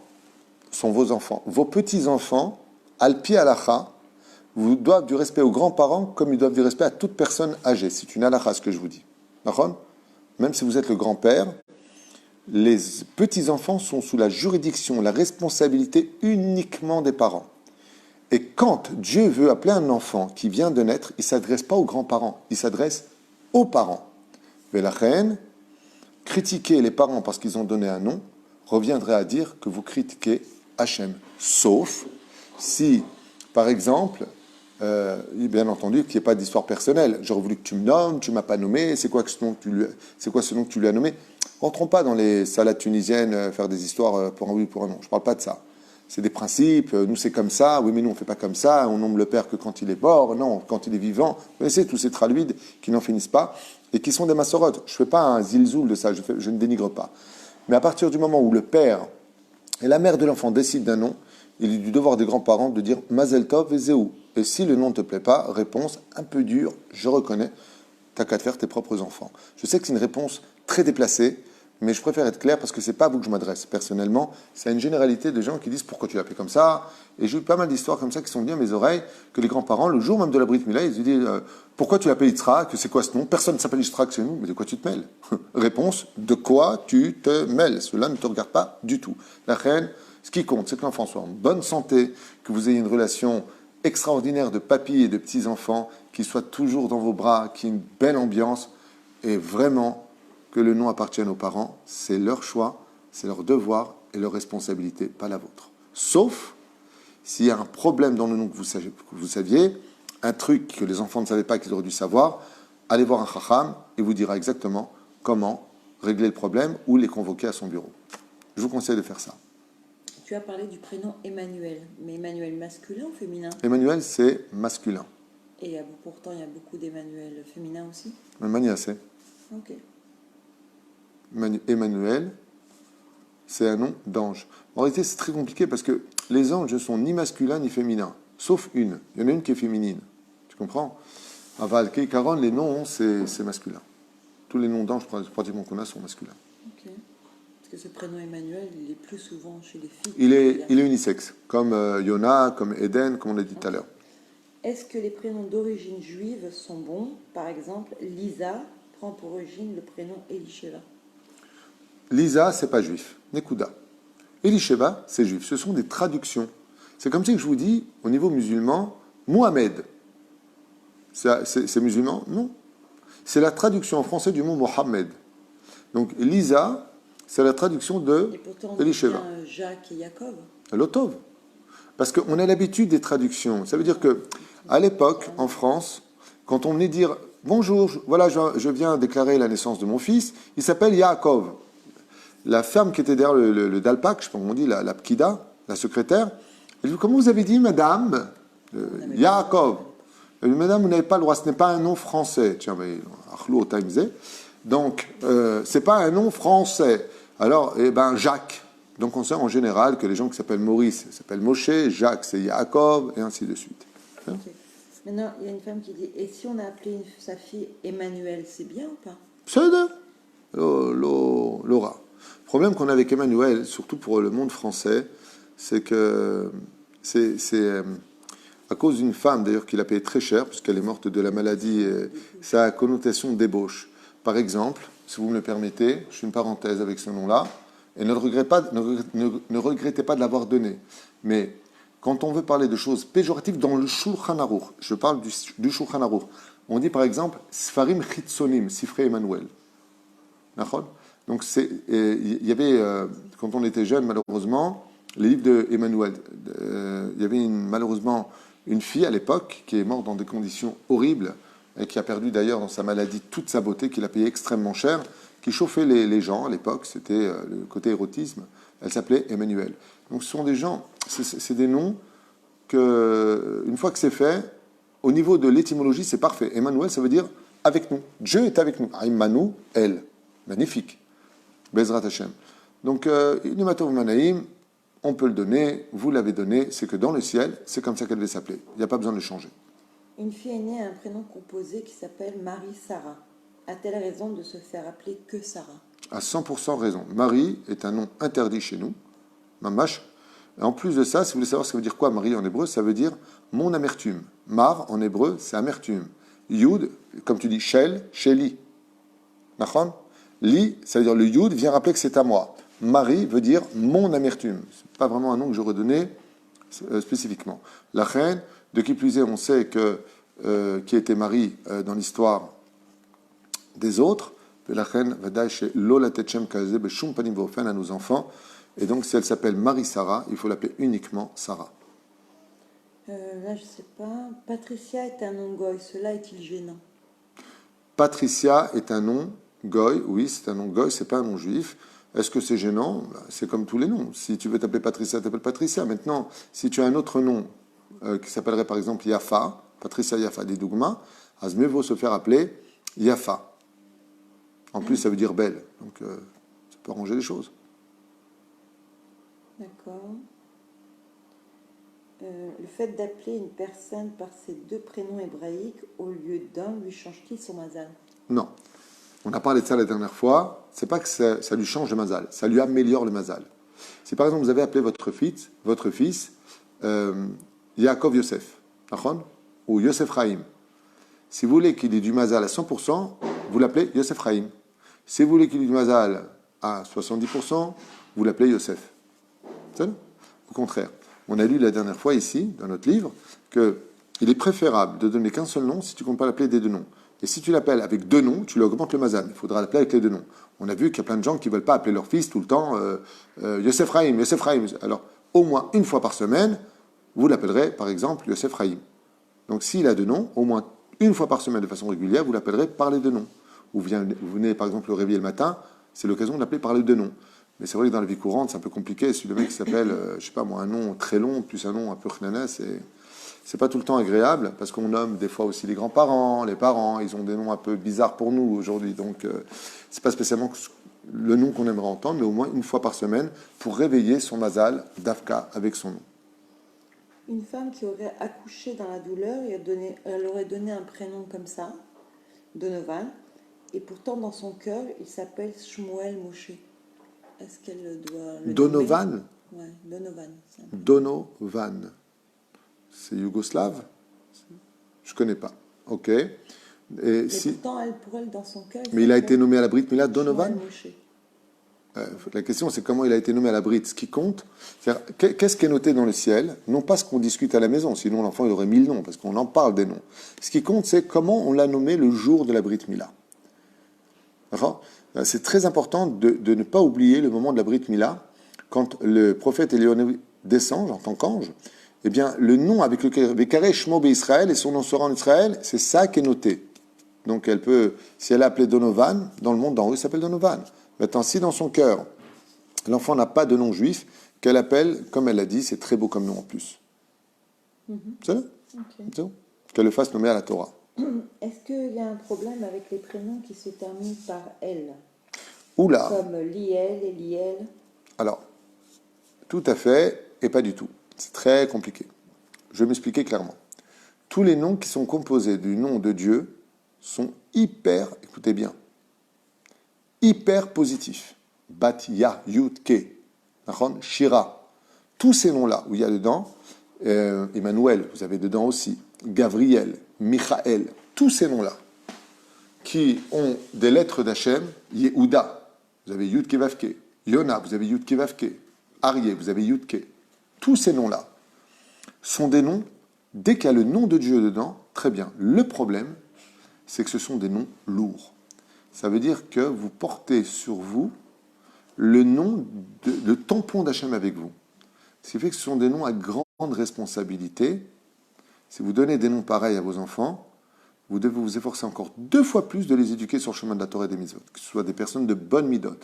sont vos enfants. Vos petits-enfants, al-pi alacha, vous doivent du respect aux grands-parents comme ils doivent du respect à toute personne âgée. C'est une alacha ce que je vous dis. D'accord ? Même si vous êtes le grand-père, les petits-enfants sont sous la juridiction, la responsabilité uniquement des parents. Et quand Dieu veut appeler un enfant qui vient de naître, il ne s'adresse pas aux grands-parents, il s'adresse aux parents. Mais la reine, critiquer les parents parce qu'ils ont donné un nom, reviendrait à dire que vous critiquez Hachem. Sauf si, par exemple, bien entendu, qu'il n'y ait pas d'histoire personnelle. J'aurais voulu que tu me nommes, tu ne m'as pas nommé, c'est quoi ce nom que tu lui as nommé? Rentrons pas dans les salades tunisiennes, faire des histoires pour un oui ou pour un non. Je ne parle pas de ça. C'est des principes, nous c'est comme ça, oui mais nous on ne fait pas comme ça, on nomme le père que quand il est mort, non, quand il est vivant. Vous connaissez tous ces traduides qui n'en finissent pas et qui sont des massorotes. Je ne fais pas un zilzoul de ça, je ne dénigre pas. Mais à partir du moment où le père et la mère de l'enfant décident d'un nom, il est du devoir des grands-parents de dire Mazel Tov et Zéou. Et si le nom ne te plaît pas, réponse un peu dure, je reconnais, t'as qu'à te faire tes propres enfants. Je sais que c'est une réponse très déplacée, mais je préfère être clair parce que c'est pas à vous que je m'adresse. Personnellement, c'est une généralité de gens qui disent pourquoi tu l'appelles comme ça. Et j'ai eu pas mal d'histoires comme ça qui sont venues à mes oreilles, que les grands-parents, le jour même de la Brit Mila, ils se disent pourquoi tu l'appelles Yitzhak, c'est quoi ce nom? Personne ne s'appelle Yitzhak chez nous, mais de quoi tu te mêles? Réponse, de quoi tu te mêles? Cela ne te regarde pas du tout. La reine, ce qui compte, c'est que l'enfant soit en bonne santé, que vous ayez une relation extraordinaire de papy et de petits-enfants, qu'il soit toujours dans vos bras, qu'il y ait une belle ambiance, et vraiment que le nom appartienne aux parents, c'est leur choix, c'est leur devoir et leur responsabilité, pas la vôtre. Sauf s'il y a un problème dans le nom que vous saviez, un truc que les enfants ne savaient pas qu'ils auraient dû savoir, allez voir un chacham et vous dira exactement comment régler le problème ou les convoquer à son bureau. Je vous conseille de faire ça. Tu as parlé du prénom Emmanuel, mais Emmanuel masculin ou féminin? Emmanuel, c'est masculin. Et pourtant, il y a beaucoup d'Emmanuel féminins aussi? Emmanuel, c'est. Ok. Emmanuel, c'est un nom d'ange. En réalité, c'est très compliqué parce que les anges ne sont ni masculins ni féminins, sauf une. Il y en a une qui est féminine. Tu comprends? Aval, Kei, Karon, les noms, c'est masculin. Tous les noms d'anges pratiquement qu'on a sont masculins. Ok. Parce que ce prénom Emmanuel, il est plus souvent chez les filles. Il est unisexe, comme Yona, comme Eden, comme on l'a dit tout à l'heure. Est-ce que les prénoms d'origine juive sont bons? Par exemple, Lisa prend pour origine le prénom Elisheva. Lisa, c'est pas juif. Nekuda. Elisheva, c'est juif. Ce sont des traductions. C'est comme si je vous dis, au niveau musulman, Mohamed. C'est musulman? Non. C'est la traduction en français du mot Mohamed. Donc Lisa, c'est la traduction de Et pourtant, Elisheva. on dit bien Jacques et Yaakov. L'Otov. Parce qu'on a l'habitude des traductions. Ça veut dire que à l'époque, en France, quand on venait dire bonjour, voilà, je viens déclarer la naissance de mon fils, il s'appelle Yaakov. La femme qui était derrière le dalpak, je sais pas comment on dit, la pkida, la secrétaire, elle dit comment vous avez dit, madame Yaakov. Elle dit, madame, vous n'avez pas le droit, ce n'est pas un nom français. Tiens, mais Achlou Taimze. Donc, c'est pas un nom français. Alors, eh ben, Jacques. Donc, on sait en général que les gens qui s'appellent Maurice s'appellent Moshe, Jacques, c'est Yaakov, et ainsi de suite. Okay. Maintenant, il y a une femme qui dit et si on a appelé sa fille Emmanuel, c'est bien ou pas? C'est Laura. Le problème qu'on a avec Emmanuel, surtout pour le monde français, c'est que c'est à cause d'une femme, d'ailleurs, qui l'a payé très cher, puisqu'elle est morte de la maladie, ça a connotation d'ébauche. Par exemple, si vous me le permettez, je fais une parenthèse avec ce nom-là, et ne regrettez pas de l'avoir donné. Mais quand on veut parler de choses péjoratives dans le Shulchan Aruch, je parle du Shulchan Aruch, on dit par exemple Sfarim Chitsonim, Sifrei Emmanuel. Donc il y avait, quand on était jeune, malheureusement, les livres d'Emmanuel, il y avait malheureusement une fille à l'époque qui est morte dans des conditions horribles et qui a perdu d'ailleurs dans sa maladie toute sa beauté, qu'il a payé extrêmement cher, qui chauffait les gens à l'époque, c'était le côté érotisme. Elle s'appelait Emmanuel. Donc ce sont des gens, c'est des noms que, une fois que c'est fait, au niveau de l'étymologie, c'est parfait. Emmanuel, ça veut dire avec nous. Dieu est avec nous. Aïmanu, elle. Magnifique. Bezrat Hashem. Donc, Inimatov Manaïm, on peut le donner, vous l'avez donné, c'est que dans le ciel, c'est comme ça qu'elle devait s'appeler. Il n'y a pas besoin de le changer. Une fille est née à un prénom composé qui s'appelle Marie-Sarah. A-t-elle raison de se faire appeler que Sarah? a 100% raison. Marie est un nom interdit chez nous. Mamash. Et en plus de ça, si vous voulez savoir ce que ça veut dire quoi, Marie en hébreu, ça veut dire mon amertume. Mar en hébreu, c'est amertume. Yud, comme tu dis, Shel, Sheli. Nachon? Li, ça veut dire le Yud vient rappeler que c'est à moi. Marie veut dire mon amertume. C'est pas vraiment un nom que j'aurais donné spécifiquement. La reine, de qui plus est, on sait que qui était Marie dans l'histoire des autres. La reine va chez Lola Techem Kaze Beshum Panim Vofen à nos enfants. Et donc, si elle s'appelle Marie-Sarah, il faut l'appeler uniquement Sarah. Là, je sais pas. Patricia est un nom goy. Cela est-il gênant? Patricia est un nom goy. Oui, c'est un nom goy, c'est pas un nom juif. Est-ce que c'est gênant? C'est comme tous les noms. Si tu veux t'appeler Patricia, t'appelles Patricia. Maintenant, si tu as un autre nom qui s'appellerait par exemple Yafa, Patricia Yafa des Dougma, à mieux vaut se faire appeler Yafa. En plus, ça veut dire belle. Donc, ça peut arranger les choses. D'accord. Le fait d'appeler une personne par ses deux prénoms hébraïques au lieu d'un lui change-t-il son mazal? Non. On a parlé de ça la dernière fois. C'est pas que ça lui change le mazal, ça lui améliore le mazal. Si par exemple vous avez appelé votre fils Yaakov Yosef, ou Yosef Chaim, si vous voulez qu'il ait du mazal à 100%, vous l'appelez Yosef Chaim. Si vous voulez qu'il ait du mazal à 70%, vous l'appelez Yosef. C'est ça? Au contraire. On a lu la dernière fois ici, dans notre livre, qu'il est préférable de donner qu'un seul nom si tu ne comptes pas l'appeler des deux noms. Et si tu l'appelles avec deux noms, tu lui augmentes le mazal. Il faudra l'appeler avec les deux noms. On a vu qu'il y a plein de gens qui ne veulent pas appeler leur fils tout le temps Yosef Chaim, Yosef Chaim. Alors, au moins une fois par semaine, vous l'appellerez, par exemple, Yosef Chaim. Donc, s'il a deux noms, au moins une fois par semaine, de façon régulière, vous l'appellerez par les deux noms. Ou vous venez, par exemple, le réveiller le matin, c'est l'occasion de l'appeler par les deux noms. Mais c'est vrai que dans la vie courante, c'est un peu compliqué. Si le mec s'appelle, je sais pas moi, un nom très long, plus un nom un peu khnanas, c'est pas tout le temps agréable, parce qu'on nomme des fois aussi les grands-parents, les parents, ils ont des noms un peu bizarres pour nous aujourd'hui. Donc, c'est pas spécialement le nom qu'on aimerait entendre, mais au moins une fois par semaine, pour réveiller son mazal d'Afka avec son nom. Une femme qui aurait accouché dans la douleur, elle aurait donné un prénom comme ça, Donovan, et pourtant dans son cœur, il s'appelle Shmuel Moshe. Est-ce qu'elle doit le Donovan? Oui, Donovan. Donovan. C'est yougoslave? Je ne connais pas. Ok. Mais pourtant, pour elle, dans son cœur... Mais il a été nommé à la Brit Mila Donovan? Moshe. La question, c'est comment il a été nommé à la Brit. Ce qui compte, c'est qu'est-ce qui est noté dans le ciel, non pas ce qu'on discute à la maison, sinon l'enfant il aurait 1000 noms, parce qu'on en parle des noms. Ce qui compte, c'est comment on l'a nommé le jour de la Brit Mila. D'accord? C'est très important de ne pas oublier le moment de la Brit Mila, quand le prophète Éléoné descend en tant qu'ange. Eh bien, le nom avec lequel Vekareh Shmo Israël et son nom sera en Israël, c'est ça qui est noté. Donc, elle peut, si elle est appelée Donovan, dans le monde d'en haut, il s'appelle Donovan. Maintenant, si dans son cœur, l'enfant n'a pas de nom juif, qu'elle appelle, comme elle l'a dit, c'est très beau comme nom en plus. C'est ça? Okay. Qu'elle le fasse nommer à la Torah. Est-ce qu'il y a un problème avec les prénoms qui se terminent par L? Oula. Comme Liel et Liel. Alors, tout à fait, et pas du tout. C'est très compliqué. Je vais m'expliquer clairement. Tous les noms qui sont composés du nom de Dieu sont hyper, écoutez bien, hyper positifs. Batia, Yud, Ke, Shira. Tous ces noms-là, où il y a dedans, Emmanuel, vous avez dedans aussi, Gabriel, Michael, tous ces noms-là, qui ont des lettres d'Hachem, Yehuda, vous avez Yud, Ke, Vav, Ke, Yona, vous avez Yud, Ke, Vav, Ke, Aryeh, vous avez Yud, Ke. Tous ces noms-là sont des noms, dès qu'il y a le nom de Dieu dedans, très bien. Le problème, c'est que ce sont des noms lourds. Ça veut dire que vous portez sur vous le nom, le tampon d'Hachem avec vous. Ce qui fait que ce sont des noms à grande responsabilité. Si vous donnez des noms pareils à vos enfants, vous devez vous efforcer encore 2 fois plus de les éduquer sur le chemin de la Torah et des mitzvot, que ce soit des personnes de bonne midot.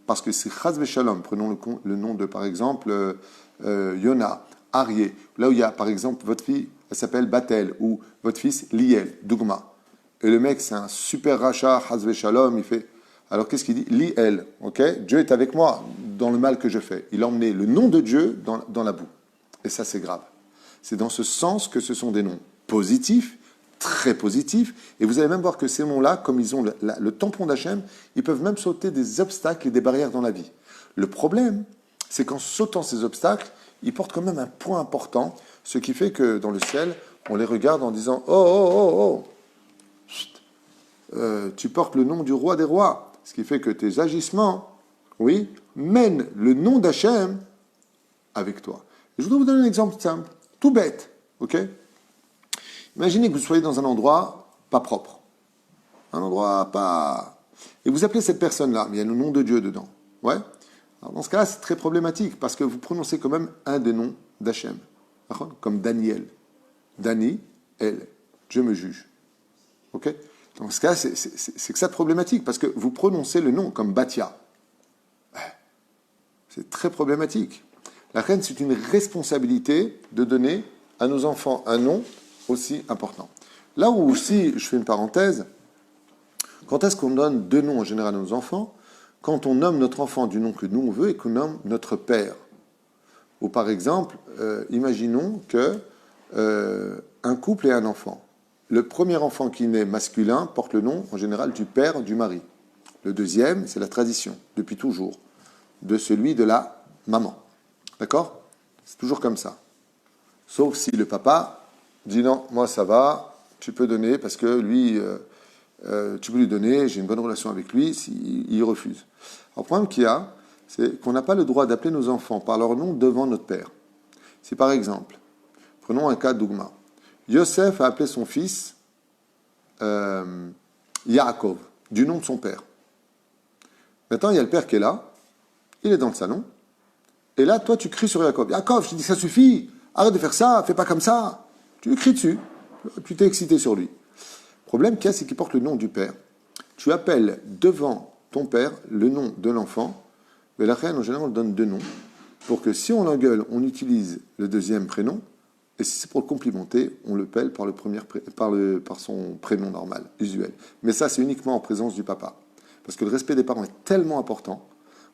Parce que c'est Chaz Veshalom, prenons le nom de, par exemple, Yona, Aryeh, là où il y a, par exemple, votre fille, elle s'appelle Batel, ou votre fils, Liel, Dougma. Et le mec, c'est un super rachat, Chaz Veshalom, il fait... Alors, qu'est-ce qu'il dit? Liel, ok? Dieu est avec moi dans le mal que je fais. Il a emmené le nom de Dieu dans la boue. Et ça, c'est grave. C'est dans ce sens que ce sont des noms positifs, très positif. Et vous allez même voir que ces noms-là, comme ils ont le tampon d'Hachem, ils peuvent même sauter des obstacles et des barrières dans la vie. Le problème, c'est qu'en sautant ces obstacles, ils portent quand même un point important, ce qui fait que dans le ciel, on les regarde en disant « Oh, oh, oh, oh, chut, tu portes le nom du roi des rois », ce qui fait que tes agissements, oui, mènent le nom d'Hachem avec toi. Et je voudrais vous donner un exemple simple, tout bête, ok? Imaginez que vous soyez dans un endroit pas propre, un endroit pas... Et vous appelez cette personne-là, mais il y a le nom de Dieu dedans, ouais? Alors dans ce cas-là, c'est très problématique, parce que vous prononcez quand même un des noms d'Hachem, comme Daniel. Dani, El, Dieu me juge. Ok? Dans ce cas, c'est que ça problématique, parce que vous prononcez le nom comme Batia. C'est très problématique. La reine, c'est une responsabilité de donner à nos enfants un nom aussi important. Là où aussi, je fais une parenthèse, quand est-ce qu'on donne deux noms en général à nos enfants? Quand on nomme notre enfant du nom que nous on veut et qu'on nomme notre père. Ou par exemple, imaginons que un couple et un enfant. Le premier enfant qui naît masculin porte le nom en général du père du mari. Le deuxième, c'est la tradition, depuis toujours, de celui de la maman. D'accord? C'est toujours comme ça. Sauf si le papa dit non, moi ça va, tu peux donner parce que lui, tu peux lui donner, j'ai une bonne relation avec lui, s'il refuse. Alors, le problème qu'il y a, c'est qu'on n'a pas le droit d'appeler nos enfants par leur nom devant notre père. Si par exemple, prenons un cas d'Ougma, Yosef a appelé son fils Yaakov, du nom de son père. Maintenant, il y a le père qui est là, il est dans le salon, et là, toi, tu cries sur Yaakov. Yaakov, je te dis, ça suffit, arrête de faire ça, fais pas comme ça. Tu lui cries dessus, tu t'es excité sur lui. Le problème qu'il y a, c'est qu'il porte le nom du père. Tu appelles devant ton père le nom de l'enfant, mais la reine, en général, on donne deux noms, pour que si on l'engueule, on utilise le deuxième prénom, et si c'est pour le complimenter, on le pèle par son prénom normal, usuel. Mais ça, c'est uniquement en présence du papa. Parce que le respect des parents est tellement important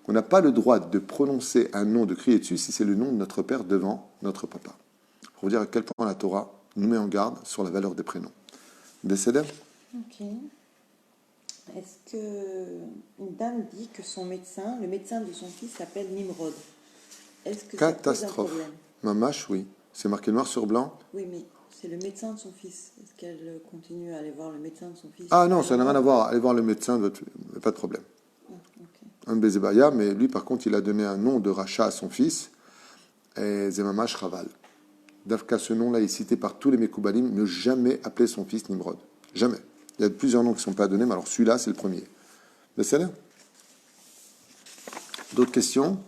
qu'on n'a pas le droit de prononcer un nom, de crier dessus, si c'est le nom de notre père devant notre papa. Pour vous dire à quel point la Torah nous met en garde sur la valeur des prénoms. Décédé? Ok. Est-ce que une dame dit que son médecin, le médecin de son fils, s'appelle Nimrod? Est-ce que ça pose un Catastrophe. problème? Mamache, oui. C'est marqué noir sur blanc. Oui, mais c'est le médecin de son fils. Est-ce qu'elle continue à aller voir le médecin de son fils? Ah non, ça n'a rien à voir. Allez voir le médecin, pas de problème. Ah, ok. Un Bézébaya, mais lui, par contre, il a donné un nom de rachat à son fils, et Zemamash Raval. Dafka, ce nom-là est cité par tous les Mekoubalim, ne jamais appeler son fils Nimrod. Jamais. Il y a plusieurs noms qui ne sont pas donnés, mais alors celui-là, c'est le premier. Décédé? D'autres questions?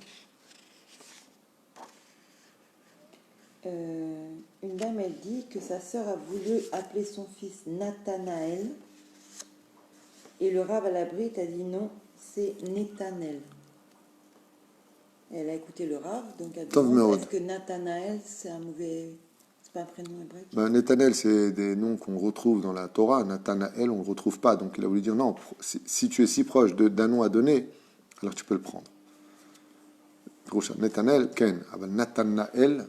Une dame, elle dit que sa sœur a voulu appeler son fils Nathanaël et le Rav à l'abri a dit non, c'est Netanel. Elle a écouté le Rav, donc elle demande est-ce que Nathanaël c'est un mauvais, c'est pas un prénom hébraïque? Netanel, c'est des noms qu'on retrouve dans la Torah. Nathanaël, on ne le retrouve pas. Donc il a voulu dire non, si tu es si proche d'un nom à donner, alors tu peux le prendre. Netanel, Ken. Nathanaël,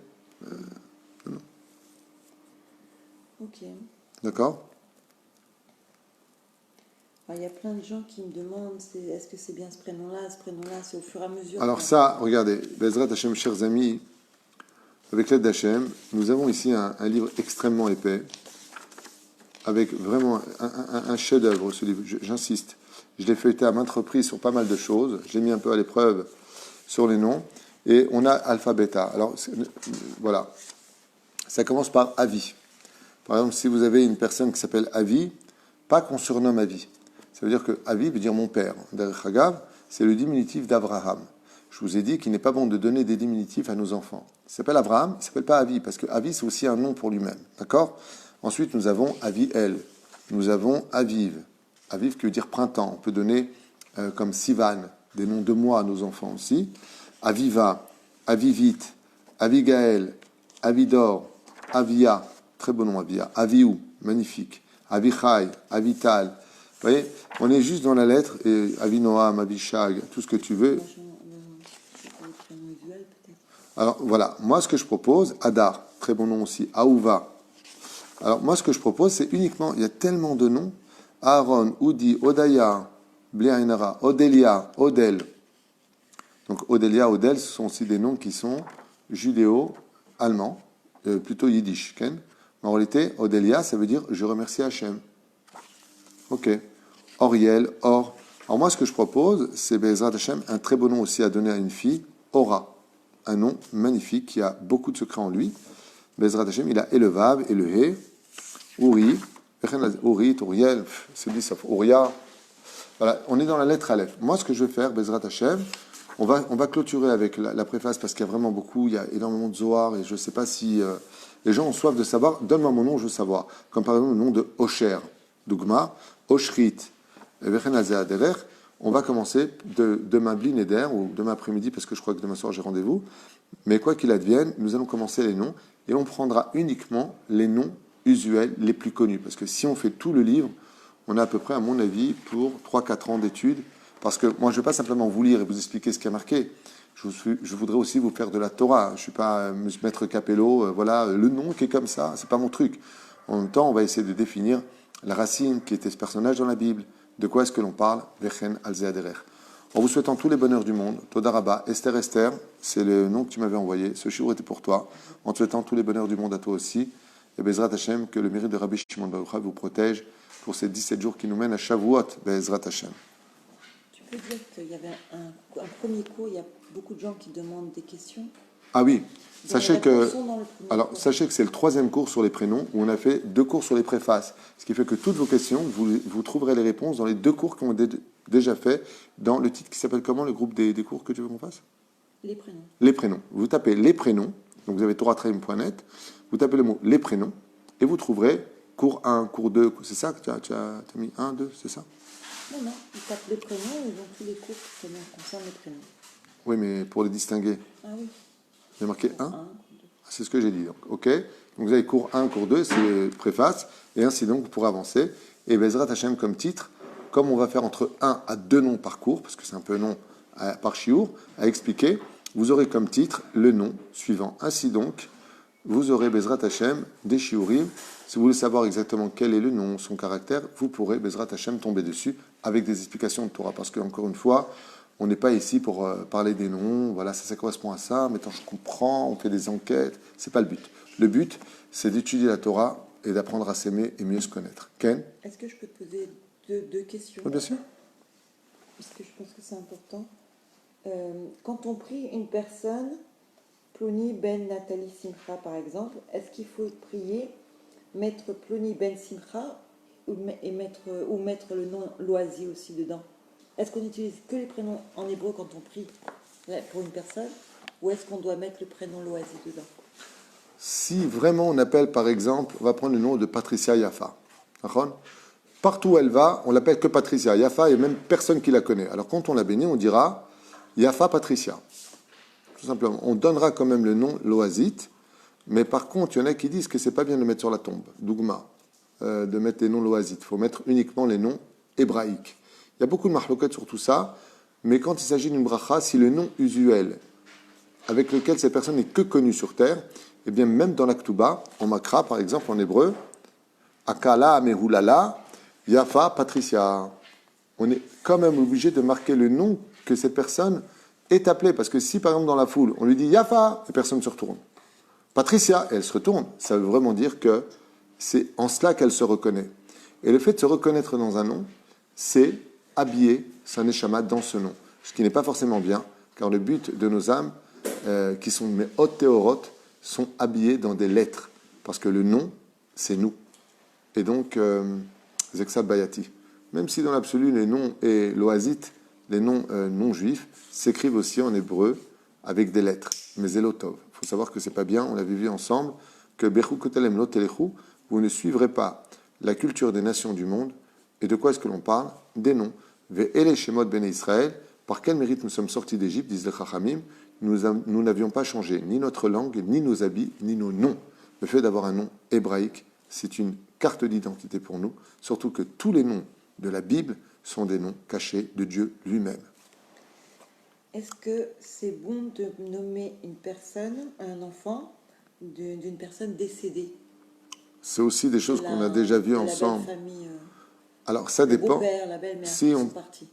non. Ok. D'accord? Il y a plein de gens qui me demandent est-ce que c'est bien ce prénom-là, c'est au fur et à mesure. Alors ça, regardez, Bezrat Hashem, chers amis, avec l'aide d'Hachem, nous avons ici un livre extrêmement épais, avec vraiment un chef-d'œuvre, ce livre, j'insiste. Je l'ai feuilleté à maintes reprises sur pas mal de choses, je l'ai mis un peu à l'épreuve sur les noms, et on a alpha, bêta. Alors, voilà, ça commence par Avi. Par exemple, si vous avez une personne qui s'appelle Avi, pas qu'on surnomme Avi. Ça veut dire que Avi veut dire mon père. Derech Hagav, c'est le diminutif d'Abraham. Je vous ai dit qu'il n'est pas bon de donner des diminutifs à nos enfants. Il s'appelle Abraham, il ne s'appelle pas Avi, parce que Avi, c'est aussi un nom pour lui-même. D'accord? Ensuite, nous avons Avi-El. Nous avons Aviv. Aviv qui veut dire printemps. On peut donner comme Sivan, des noms de mois à nos enfants aussi. Aviva, Avivit, Avigaël, Avidor, Avia, très beau nom Avia, Aviou, magnifique, Avichai, Avital. Vous voyez, on est juste dans la lettre, et Avinoam, Avishag, tout ce que tu veux. Alors voilà, moi ce que je propose, Adar, très bon nom aussi, Aouva, Alors moi, ce que je propose, c'est uniquement, il y a tellement de noms. Aaron, Udi, Odaya, Bliainara, Odelia, Odel. Donc Odelia, Odel, ce sont aussi des noms qui sont judéo-allemands, plutôt yiddish. Ken. En réalité, Odelia, ça veut dire je remercie Hachem. Ok. Oriel, Or. Alors moi, ce que je propose, c'est Bezrat Hachem, un très beau nom aussi à donner à une fille, Ora. Un nom magnifique qui a beaucoup de secrets en lui. Bezrat Hachem, il a et le Vav et le He, Uri, Uri, Uriel, c'est dit sauf Uria. Voilà, on est dans la lettre Aleph. Moi, ce que je vais faire, Bezrat Hachem, on va clôturer avec la préface parce qu'il y a vraiment beaucoup, il y a énormément de Zohar et je ne sais pas si les gens ont soif de savoir. Donne-moi mon nom, je veux savoir. Comme par exemple le nom de Osher, Dougma, Oshrit, Derer. On va commencer demain Blinéder ou demain après-midi parce que je crois que demain soir j'ai rendez-vous. Mais quoi qu'il advienne, nous allons commencer les noms et on prendra uniquement les noms usuels les plus connus. Parce que si on fait tout le livre, on a à peu près, à mon avis, pour 3-4 ans d'études. Parce que moi, je ne vais pas simplement vous lire et vous expliquer ce qui a marqué. Je voudrais aussi vous faire de la Torah. Je ne suis pas maître Capello, voilà, le nom qui est comme ça, c'est pas mon truc. En même temps, on va essayer de définir la racine qui était ce personnage dans la Bible. De quoi est-ce que l'on parle? Vechen Alzeaderer. En vous souhaitant tous les bonheurs du monde, Todaraba, Esther, c'est le nom que tu m'avais envoyé. Ce shiur était pour toi. En te souhaitant tous les bonheurs du monde à toi aussi. Et Bezrat Hashem, que le mérite de Rabbi Shimon Bar Yochai vous protège pour ces 17 jours qui nous mènent à Shavuot, Bezrat Hashem. Tu peux dire qu'il y avait un premier cours, il y a beaucoup de gens qui demandent des questions. Ah oui, sachez que, alors, sachez que c'est le 3e cours sur les prénoms où on a fait 2 cours sur les préfaces. Ce qui fait que toutes vos questions, vous trouverez les réponses dans les 2 cours qu'on a déjà fait dans le titre qui s'appelle comment, le groupe des cours que tu veux qu'on fasse? Les prénoms. Les prénoms. Vous tapez les prénoms, donc vous avez toratraim.net, vous tapez le mot les prénoms et vous trouverez cours 1, cours 2, c'est ça que tu as mis 1, 2, c'est ça? Non, ils tapent les prénoms, ils ont tous les cours qui concernent les prénoms. Oui, mais pour les distinguer. Ah oui. Il y a marqué 1. C'est ce que j'ai dit. Donc, ok. Donc vous avez cours 1, cours 2, c'est préface, et ainsi donc vous pourrez avancer. Et Bezrat Hashem comme titre, comme on va faire entre 1 à 2 noms par cours, parce que c'est un peu nom par chiour, à expliquer, vous aurez comme titre le nom suivant. Ainsi donc, vous aurez Bezrat Hashem des shiurim. Si vous voulez savoir exactement quel est le nom, son caractère, vous pourrez Bezrat Hashem tomber dessus avec des explications de Torah. Parce que, encore une fois, on n'est pas ici pour parler des noms, voilà, ça correspond à ça, maintenant je comprends, on fait des enquêtes, c'est pas le but. Le but, c'est d'étudier la Torah et d'apprendre à s'aimer et mieux se connaître. Ken? Est-ce que je peux te poser deux questions? Oui, bien sûr. Parce que je pense que c'est important. Quand on prie une personne, Ploni ben Nathalie Simcha par exemple, est-ce qu'il faut prier, mettre Ploni ben Simcha ou mettre le nom Loisi aussi dedans? Est-ce qu'on utilise que les prénoms en hébreu quand on prie pour une personne, ou est-ce qu'on doit mettre le prénom Loisi dedans? Si vraiment on appelle, par exemple, on va prendre le nom de Patricia Yafa. Partout où elle va, on l'appelle que Patricia Yafa, et même personne qui la connaît. Alors quand on la bénit, on dira Yafa Patricia. Tout simplement. On donnera quand même le nom Loazit, mais par contre, il y en a qui disent que c'est pas bien de le mettre sur la tombe, Dougma, de mettre les noms Loazit. Il faut mettre uniquement les noms hébraïques. Il y a beaucoup de marloquettes sur tout ça, mais quand il s'agit d'une bracha, si le nom usuel avec lequel cette personne n'est que connue sur terre, eh bien même dans la Ktuba, en Makra par exemple, en hébreu, Akala Mehulala, Yafa Patricia. On est quand même obligé de marquer le nom que cette personne est appelée, parce que si par exemple dans la foule, on lui dit Yafa, et personne ne se retourne. Patricia, et elle se retourne, ça veut vraiment dire que c'est en cela qu'elle se reconnaît. Et le fait de se reconnaître dans un nom, c'est habiller sa neshama dans ce nom. Ce qui n'est pas forcément bien, car le but de nos âmes, qui sont mes hautes théorotes, sont habillées dans des lettres. Parce que le nom, c'est nous. Et donc, Zeksat Bayati. Même si dans l'absolu, les noms et l'oasit, les noms non juifs, s'écrivent aussi en hébreu avec des lettres. Mais Zelotov. Il faut savoir que c'est pas bien, on l'avait vu ensemble, que Bechu Kotelem Lo Telechu, vous ne suivrez pas la culture des nations du monde. Et de quoi est-ce que l'on parle? Des noms. Ve'ele Shemot Ben Israël, par quel mérite nous sommes sortis d'Égypte, disent les Chachamim, nous n'avions pas changé ni notre langue, ni nos habits, ni nos noms. Le fait d'avoir un nom hébraïque, c'est une carte d'identité pour nous, surtout que tous les noms de la Bible sont des noms cachés de Dieu lui-même. Est-ce que c'est bon de nommer une personne, un enfant, d'une personne décédée? c'est aussi des choses qu'on a déjà vues ensemble. La belle famille, Alors, ça le dépend. beau-père, la belle-mère, Si qui on, sont partis.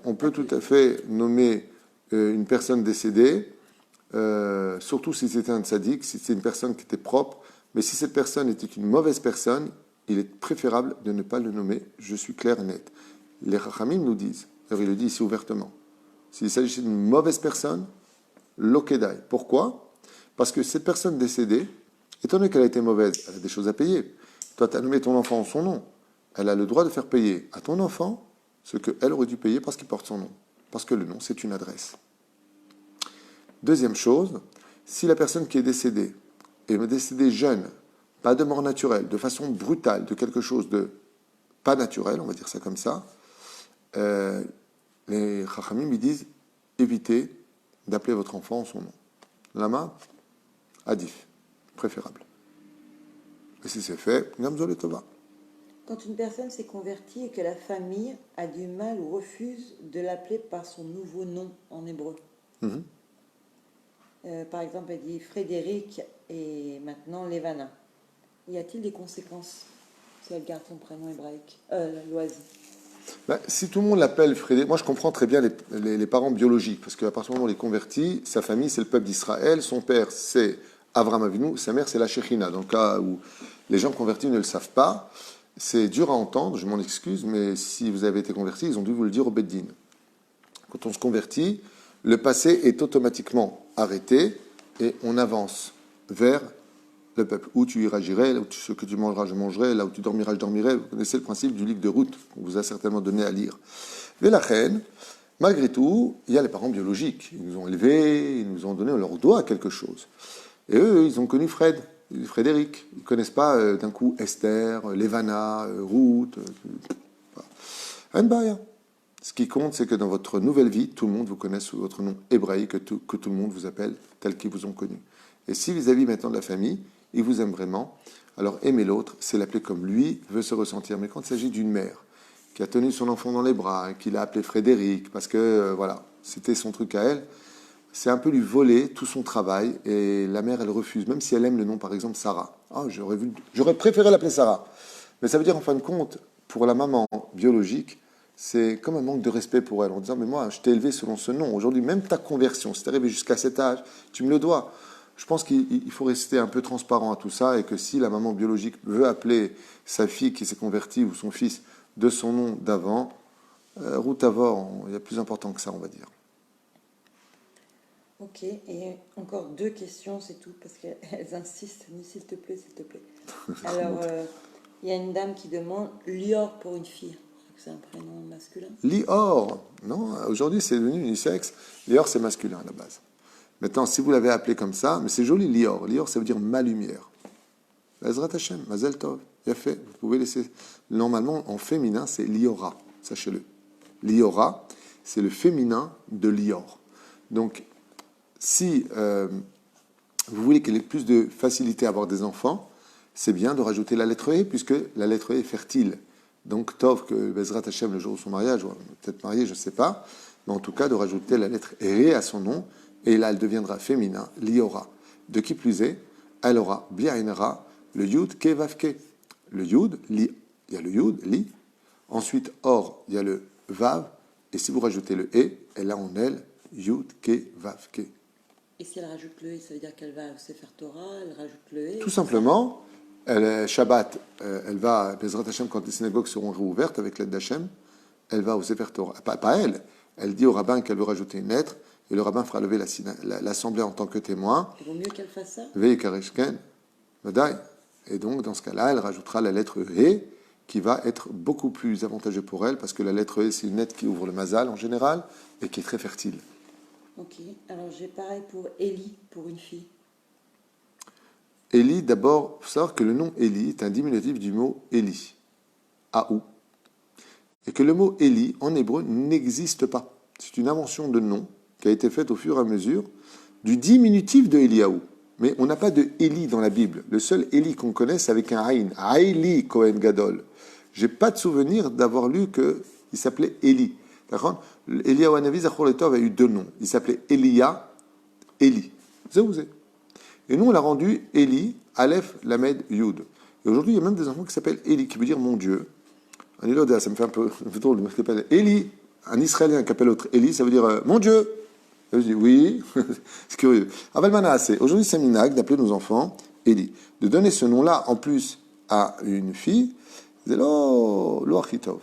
on peut tout à fait nommer une personne décédée, surtout si c'était un tzaddik, si c'est une personne qui était propre, mais si cette personne était une mauvaise personne, il est préférable de ne pas le nommer, je suis clair et net. Les Chachamim nous disent, alors il le dit ici ouvertement, s'il s'agissait d'une mauvaise personne, l'okedai. Pourquoi? Parce que cette personne décédée, étant donné qu'elle a été mauvaise, elle a des choses à payer. Toi, tu as nommé ton enfant en son nom. Elle a le droit de faire payer à ton enfant ce qu'elle aurait dû payer parce qu'il porte son nom. Parce que le nom, c'est une adresse. Deuxième chose, si la personne qui est décédée est décédée jeune, pas de mort naturelle, de façon brutale, de quelque chose de pas naturel, on va dire ça comme ça, les Chachamim ils disent évitez d'appeler votre enfant en son nom. Lama, adif, préférable. Et si c'est fait, Gamzol et Tova. Quand une personne s'est convertie et que la famille a du mal ou refuse de l'appeler par son nouveau nom en hébreu. Par exemple, elle dit Frédéric et maintenant Levana. Y a-t-il des conséquences si elle garde son prénom hébraïque, Loisy? Si tout le monde l'appelle Frédéric, moi je comprends très bien les parents biologiques, parce qu'à partir du moment où il est converti, sa famille c'est le peuple d'Israël, son père c'est Avram Avinu, sa mère c'est la Shekhinah. Dans le cas où les gens convertis ne le savent pas, c'est dur à entendre, je m'en excuse, mais si vous avez été converti, ils ont dû vous le dire au Beddin. Quand on se convertit, le passé est automatiquement arrêté et on avance vers le peuple. Où tu iras, j'irai, où ce que tu mangeras, je mangerai, là où tu dormiras, je dormirai. Vous connaissez le principe du livre de route qu'on vous a certainement donné à lire. Mais la reine, malgré tout, il y a les parents biologiques. Ils nous ont élevés, ils nous ont donné, on leur doit quelque chose. Et eux, ils ont connu Frédéric. Ils ne connaissent pas d'un coup Esther, Levana, Ruth. Voilà. Ce qui compte, c'est que dans votre nouvelle vie, tout le monde vous connaisse sous votre nom hébraïque, que tout le monde vous appelle tel qu'ils vous ont connu. Et si vis-à-vis maintenant de la famille, il vous aime vraiment, alors aimer l'autre, c'est l'appeler comme lui veut se ressentir. Mais quand il s'agit d'une mère qui a tenu son enfant dans les bras, et qui l'a appelé Frédéric, parce que voilà, c'était son truc à elle, c'est un peu lui voler tout son travail, et la mère, elle refuse, même si elle aime le nom, par exemple, Sarah. Ah, j'aurais préféré l'appeler Sarah. Mais ça veut dire, en fin de compte, pour la maman biologique, c'est comme un manque de respect pour elle, en disant, mais moi, je t'ai élevé selon ce nom. Aujourd'hui, même ta conversion, si tu es arrivé jusqu'à cet âge, tu me le dois. Je pense qu'il faut rester un peu transparent à tout ça, et que si la maman biologique veut appeler sa fille qui s'est convertie ou son fils de son nom d'avant, route avant, il y a plus important que ça, on va dire. Ok, et encore 2 questions, c'est tout, parce qu'elles insistent, s'il te plaît, s'il te plaît. Alors, il y a une dame qui demande Lior pour une fille. C'est un prénom masculin? Lior, non, aujourd'hui c'est devenu unisexe. Lior, c'est masculin à la base. Maintenant, si vous l'avez appelé comme ça, mais c'est joli, Lior. Lior, ça veut dire ma lumière. Ezrat Hashem, Mazel Tov. Il a fait. Vous pouvez laisser. Normalement, en féminin, c'est Liora. Sachez-le. Liora, c'est le féminin de Lior. Donc, si vous voulez qu'elle ait plus de facilité à avoir des enfants, c'est bien de rajouter la lettre E, puisque la lettre E est fertile. Donc, Tov, que Bezrat Hashem, le jour de son mariage, ou peut-être marié, je ne sais pas, mais en tout cas, de rajouter la lettre E à son nom, et là, elle deviendra féminin, Liora. De qui plus est, elle aura Biainara, le Yud, Ke, Vav, Ke. Le Yud, Li, il y a le Yud, Li. Ensuite, Or, il y a le Vav. Et si vous rajoutez le E, elle a en elle Yud, Ke, Vav, Ke. Et si elle rajoute le E, ça veut dire qu'elle va au Sefer Torah, elle rajoute le E? Tout simplement, Shabbat, elle va, Bezrat Hashem, quand les synagogues seront réouvertes avec l'aide d'Hashem, elle va au Sefer Torah. Pas elle. Elle dit au rabbin qu'elle veut rajouter une lettre. Et le rabbin fera lever l'assemblée en tant que témoin. Il vaut mieux qu'elle fasse ça? Et donc, dans ce cas-là, elle rajoutera la lettre E, qui va être beaucoup plus avantageux pour elle, parce que la lettre E, c'est une lettre qui ouvre le mazal en général, et qui est très fertile. Ok, alors j'ai pareil pour Élie, pour une fille. Élie, d'abord, il faut savoir que le nom Élie est un diminutif du mot Élie, Aou. Et que le mot Élie, en hébreu, n'existe pas. C'est une invention de nom qui a été faite au fur et à mesure du diminutif de Eliaou. Mais on n'a pas de Élie dans la Bible. Le seul Élie qu'on connaît, c'est avec un Aïn. Aïli Kohen Gadol. J'ai pas de souvenir d'avoir lu qu'il s'appelait Élie. D'accord? Eliaou Hanavi Zachor Letov a eu 2 noms. Il s'appelait Elia, Élie. Et nous, on l'a rendu Élie, Aleph, Lamed, Yud. Et aujourd'hui, il y a même des enfants qui s'appellent Eli, qui veut dire mon Dieu. Un Elodéa, ça me fait un peu drôle, le mec qui s'appelle Eli. Un Israélien qui appelle l'autre Eli, ça veut dire mon Dieu. Et je dis oui, c'est curieux. Aval Manasseh, aujourd'hui c'est minag d'appeler nos enfants Eli. De donner ce nom-là en plus à une fille, c'est lo achitov.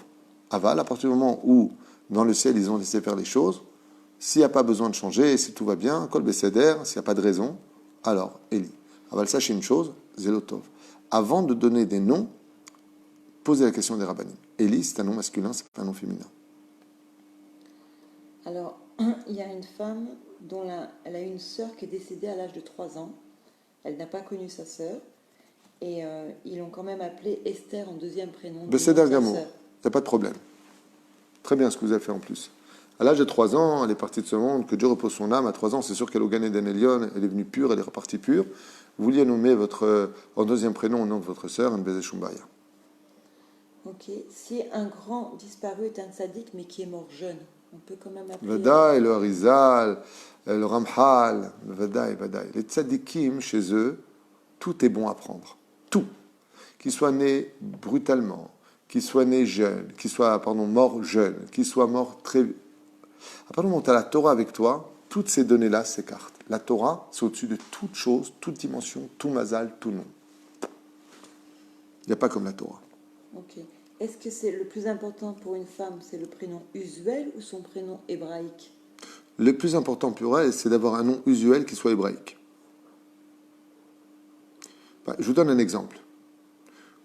Aval, à partir du moment où dans le ciel ils ont laissé faire les choses, s'il n'y a pas besoin de changer, si tout va bien, kol beseder, s'il n'y a pas de raison, alors Eli. Aval, sachez une chose, zelotov. Avant de donner des noms, posez la question des rabbanim. Eli, c'est un nom masculin, c'est pas un nom féminin. Alors, il y a une femme dont elle a une sœur qui est décédée à l'âge de 3 ans. Elle n'a pas connu sa sœur. Et ils l'ont quand même appelée Esther en deuxième prénom. Beseder Gamour, il n'y a pas de problème. Très bien ce que vous avez fait en plus. À l'âge de 3 ans, elle est partie de ce monde, que Dieu repose son âme. À 3 ans, c'est sûr qu'elle est au Gan Eden Elyon, elle est venue pure, elle est repartie pure. Vous vouliez nommer en deuxième prénom au nom de votre sœur, Nbeze Shumbaya. Ok. Si un grand disparu est un tzaddik, mais qui est mort jeune, on peut quand même appeler... Vadaï, le Harizal, le Ramchal, Vadaï. Les tzaddikim, chez eux, tout est bon à prendre. Tout. Qu'il soit né brutalement, qu'il soit né jeune, qu'il soit, mort jeune, qu'il soit mort très... À partir du moment où tu as la Torah avec toi, toutes ces données-là s'écartent. La Torah, c'est au-dessus de toute chose, toute dimension, tout mazal, tout nom. Il n'y a pas comme la Torah. Ok. Est-ce que c'est le plus important pour une femme, c'est le prénom usuel ou son prénom hébraïque? Le plus important pour elle, c'est d'avoir un nom usuel qui soit hébraïque. Je vous donne un exemple.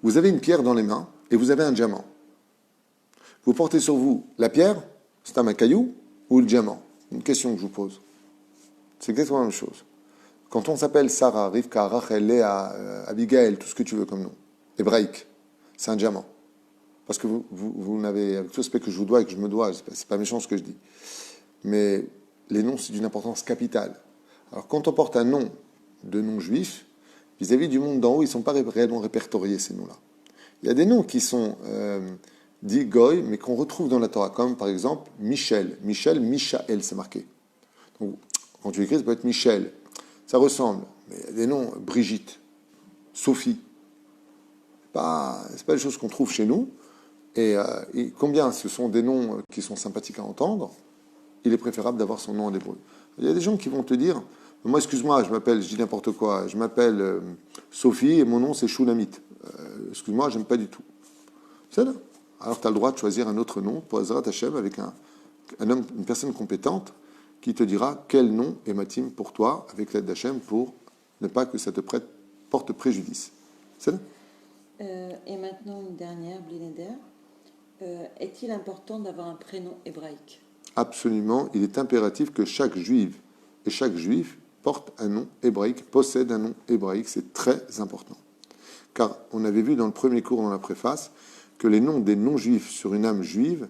Vous avez une pierre dans les mains et vous avez un diamant. Vous portez sur vous la pierre, c'est un caillou, ou le diamant? Une question que je vous pose. C'est exactement la même chose. Quand on s'appelle Sarah, Rivka, Rachel, Léa, Abigail, tout ce que tu veux comme nom, hébraïque, c'est un diamant. Parce que vous n'avez, avec tout respect que je vous dois et que je me dois, c'est pas méchant ce que je dis. Mais les noms, c'est d'une importance capitale. Alors quand on porte un nom de nom juif, vis-à-vis du monde d'en haut, ils ne sont pas réellement répertoriés, ces noms-là. Il y a des noms qui sont dits goy, mais qu'on retrouve dans la Torah, comme par exemple Michel. Michel, Michael, c'est marqué. Donc, quand tu écris, ça peut être Michel. Ça ressemble. Mais il y a des noms, Brigitte, Sophie. C'est pas des choses qu'on trouve chez nous. Et combien ce sont des noms qui sont sympathiques à entendre, il est préférable d'avoir son nom en hébreu. Il y a des gens qui vont te dire, moi, excuse-moi, je dis n'importe quoi, je m'appelle Sophie et mon nom c'est Shulamit. Excuse-moi, j'aime pas du tout. C'est là. Alors tu as le droit de choisir un autre nom pour Ezrat Hashem avec un homme, une personne compétente qui te dira quel nom est matim pour toi avec l'aide d'Hachem pour ne pas que ça te porte préjudice. C'est là. Et maintenant une dernière, Blinéder. Est-il important d'avoir un prénom hébraïque? Absolument, il est impératif que chaque juive et chaque juif porte un nom hébraïque, possède un nom hébraïque, c'est très important. Car on avait vu dans le premier cours, dans la préface, que les noms des non-juifs sur une âme juive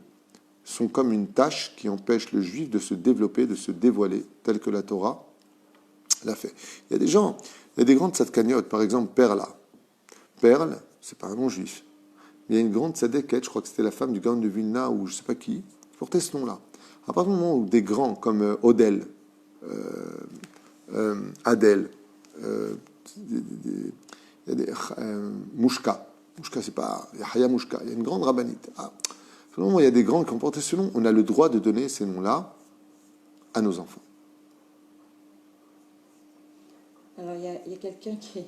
sont comme une tache qui empêche le juif de se développer, de se dévoiler, tel que la Torah l'a fait. Il y a des gens, il y a des grandes tzadkaniotes, par exemple Perla. Perle, c'est pas un nom juif. Il y a une grande tzadékette, je crois que c'était la femme du Gaon de Vilna, ou je ne sais pas qui portait ce nom-là. À partir du moment où des grands comme Odel, Adel, Mouchka, c'est pas Yahya Mouchka, il y a une grande rabbinite. À ce moment où il y a des grands qui ont porté ce nom, on a le droit de donner ces noms-là à nos enfants. Alors il y a quelqu'un qui est...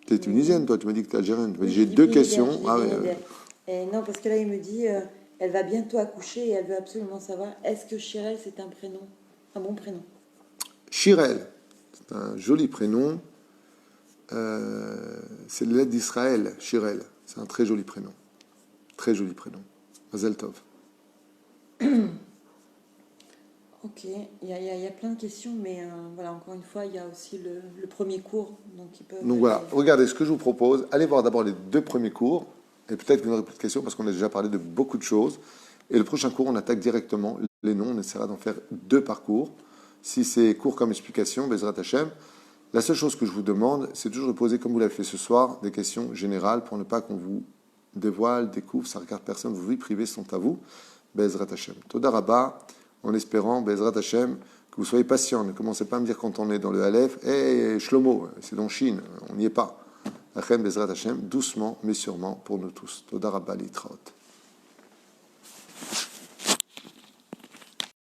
Tu es tunisienne, toi, tu m'as dit que tu es algérienne. Tu m'as dit, j'ai deux questions. Non, parce que là, il me dit, elle va bientôt accoucher et elle veut absolument savoir, est-ce que Chirel, c'est un prénom, un bon prénom? Chirel, c'est un joli prénom. C'est de l'aide d'Israël, Chirel. C'est un très joli prénom. Très joli prénom. Mazel Tov. Ok, il y a plein de questions, mais voilà, encore une fois, il y a aussi le premier cours. Donc voilà, regardez ce que je vous propose. Allez voir d'abord les 2 premiers cours, et peut-être que vous n'aurez plus de questions parce qu'on a déjà parlé de beaucoup de choses. Et le prochain cours, on attaque directement les noms. On essaiera d'en faire 2 parcours. Si c'est court comme explication, Bezrat Hashem, la seule chose que je vous demande, c'est toujours de poser, comme vous l'avez fait ce soir, des questions générales pour ne pas qu'on vous dévoile, découvre, ça regarde personne, vos vies privées sont à vous. Bezrat Hashem. Toda Rabba, en espérant, Bezrat Hashem, que vous soyez patient. Ne commencez pas à me dire quand on est dans le Aleph, Shlomo, c'est dans Chine, on n'y est pas. Achem Bezrat Hashem, doucement mais sûrement pour nous tous. Toda Rabba Litraot.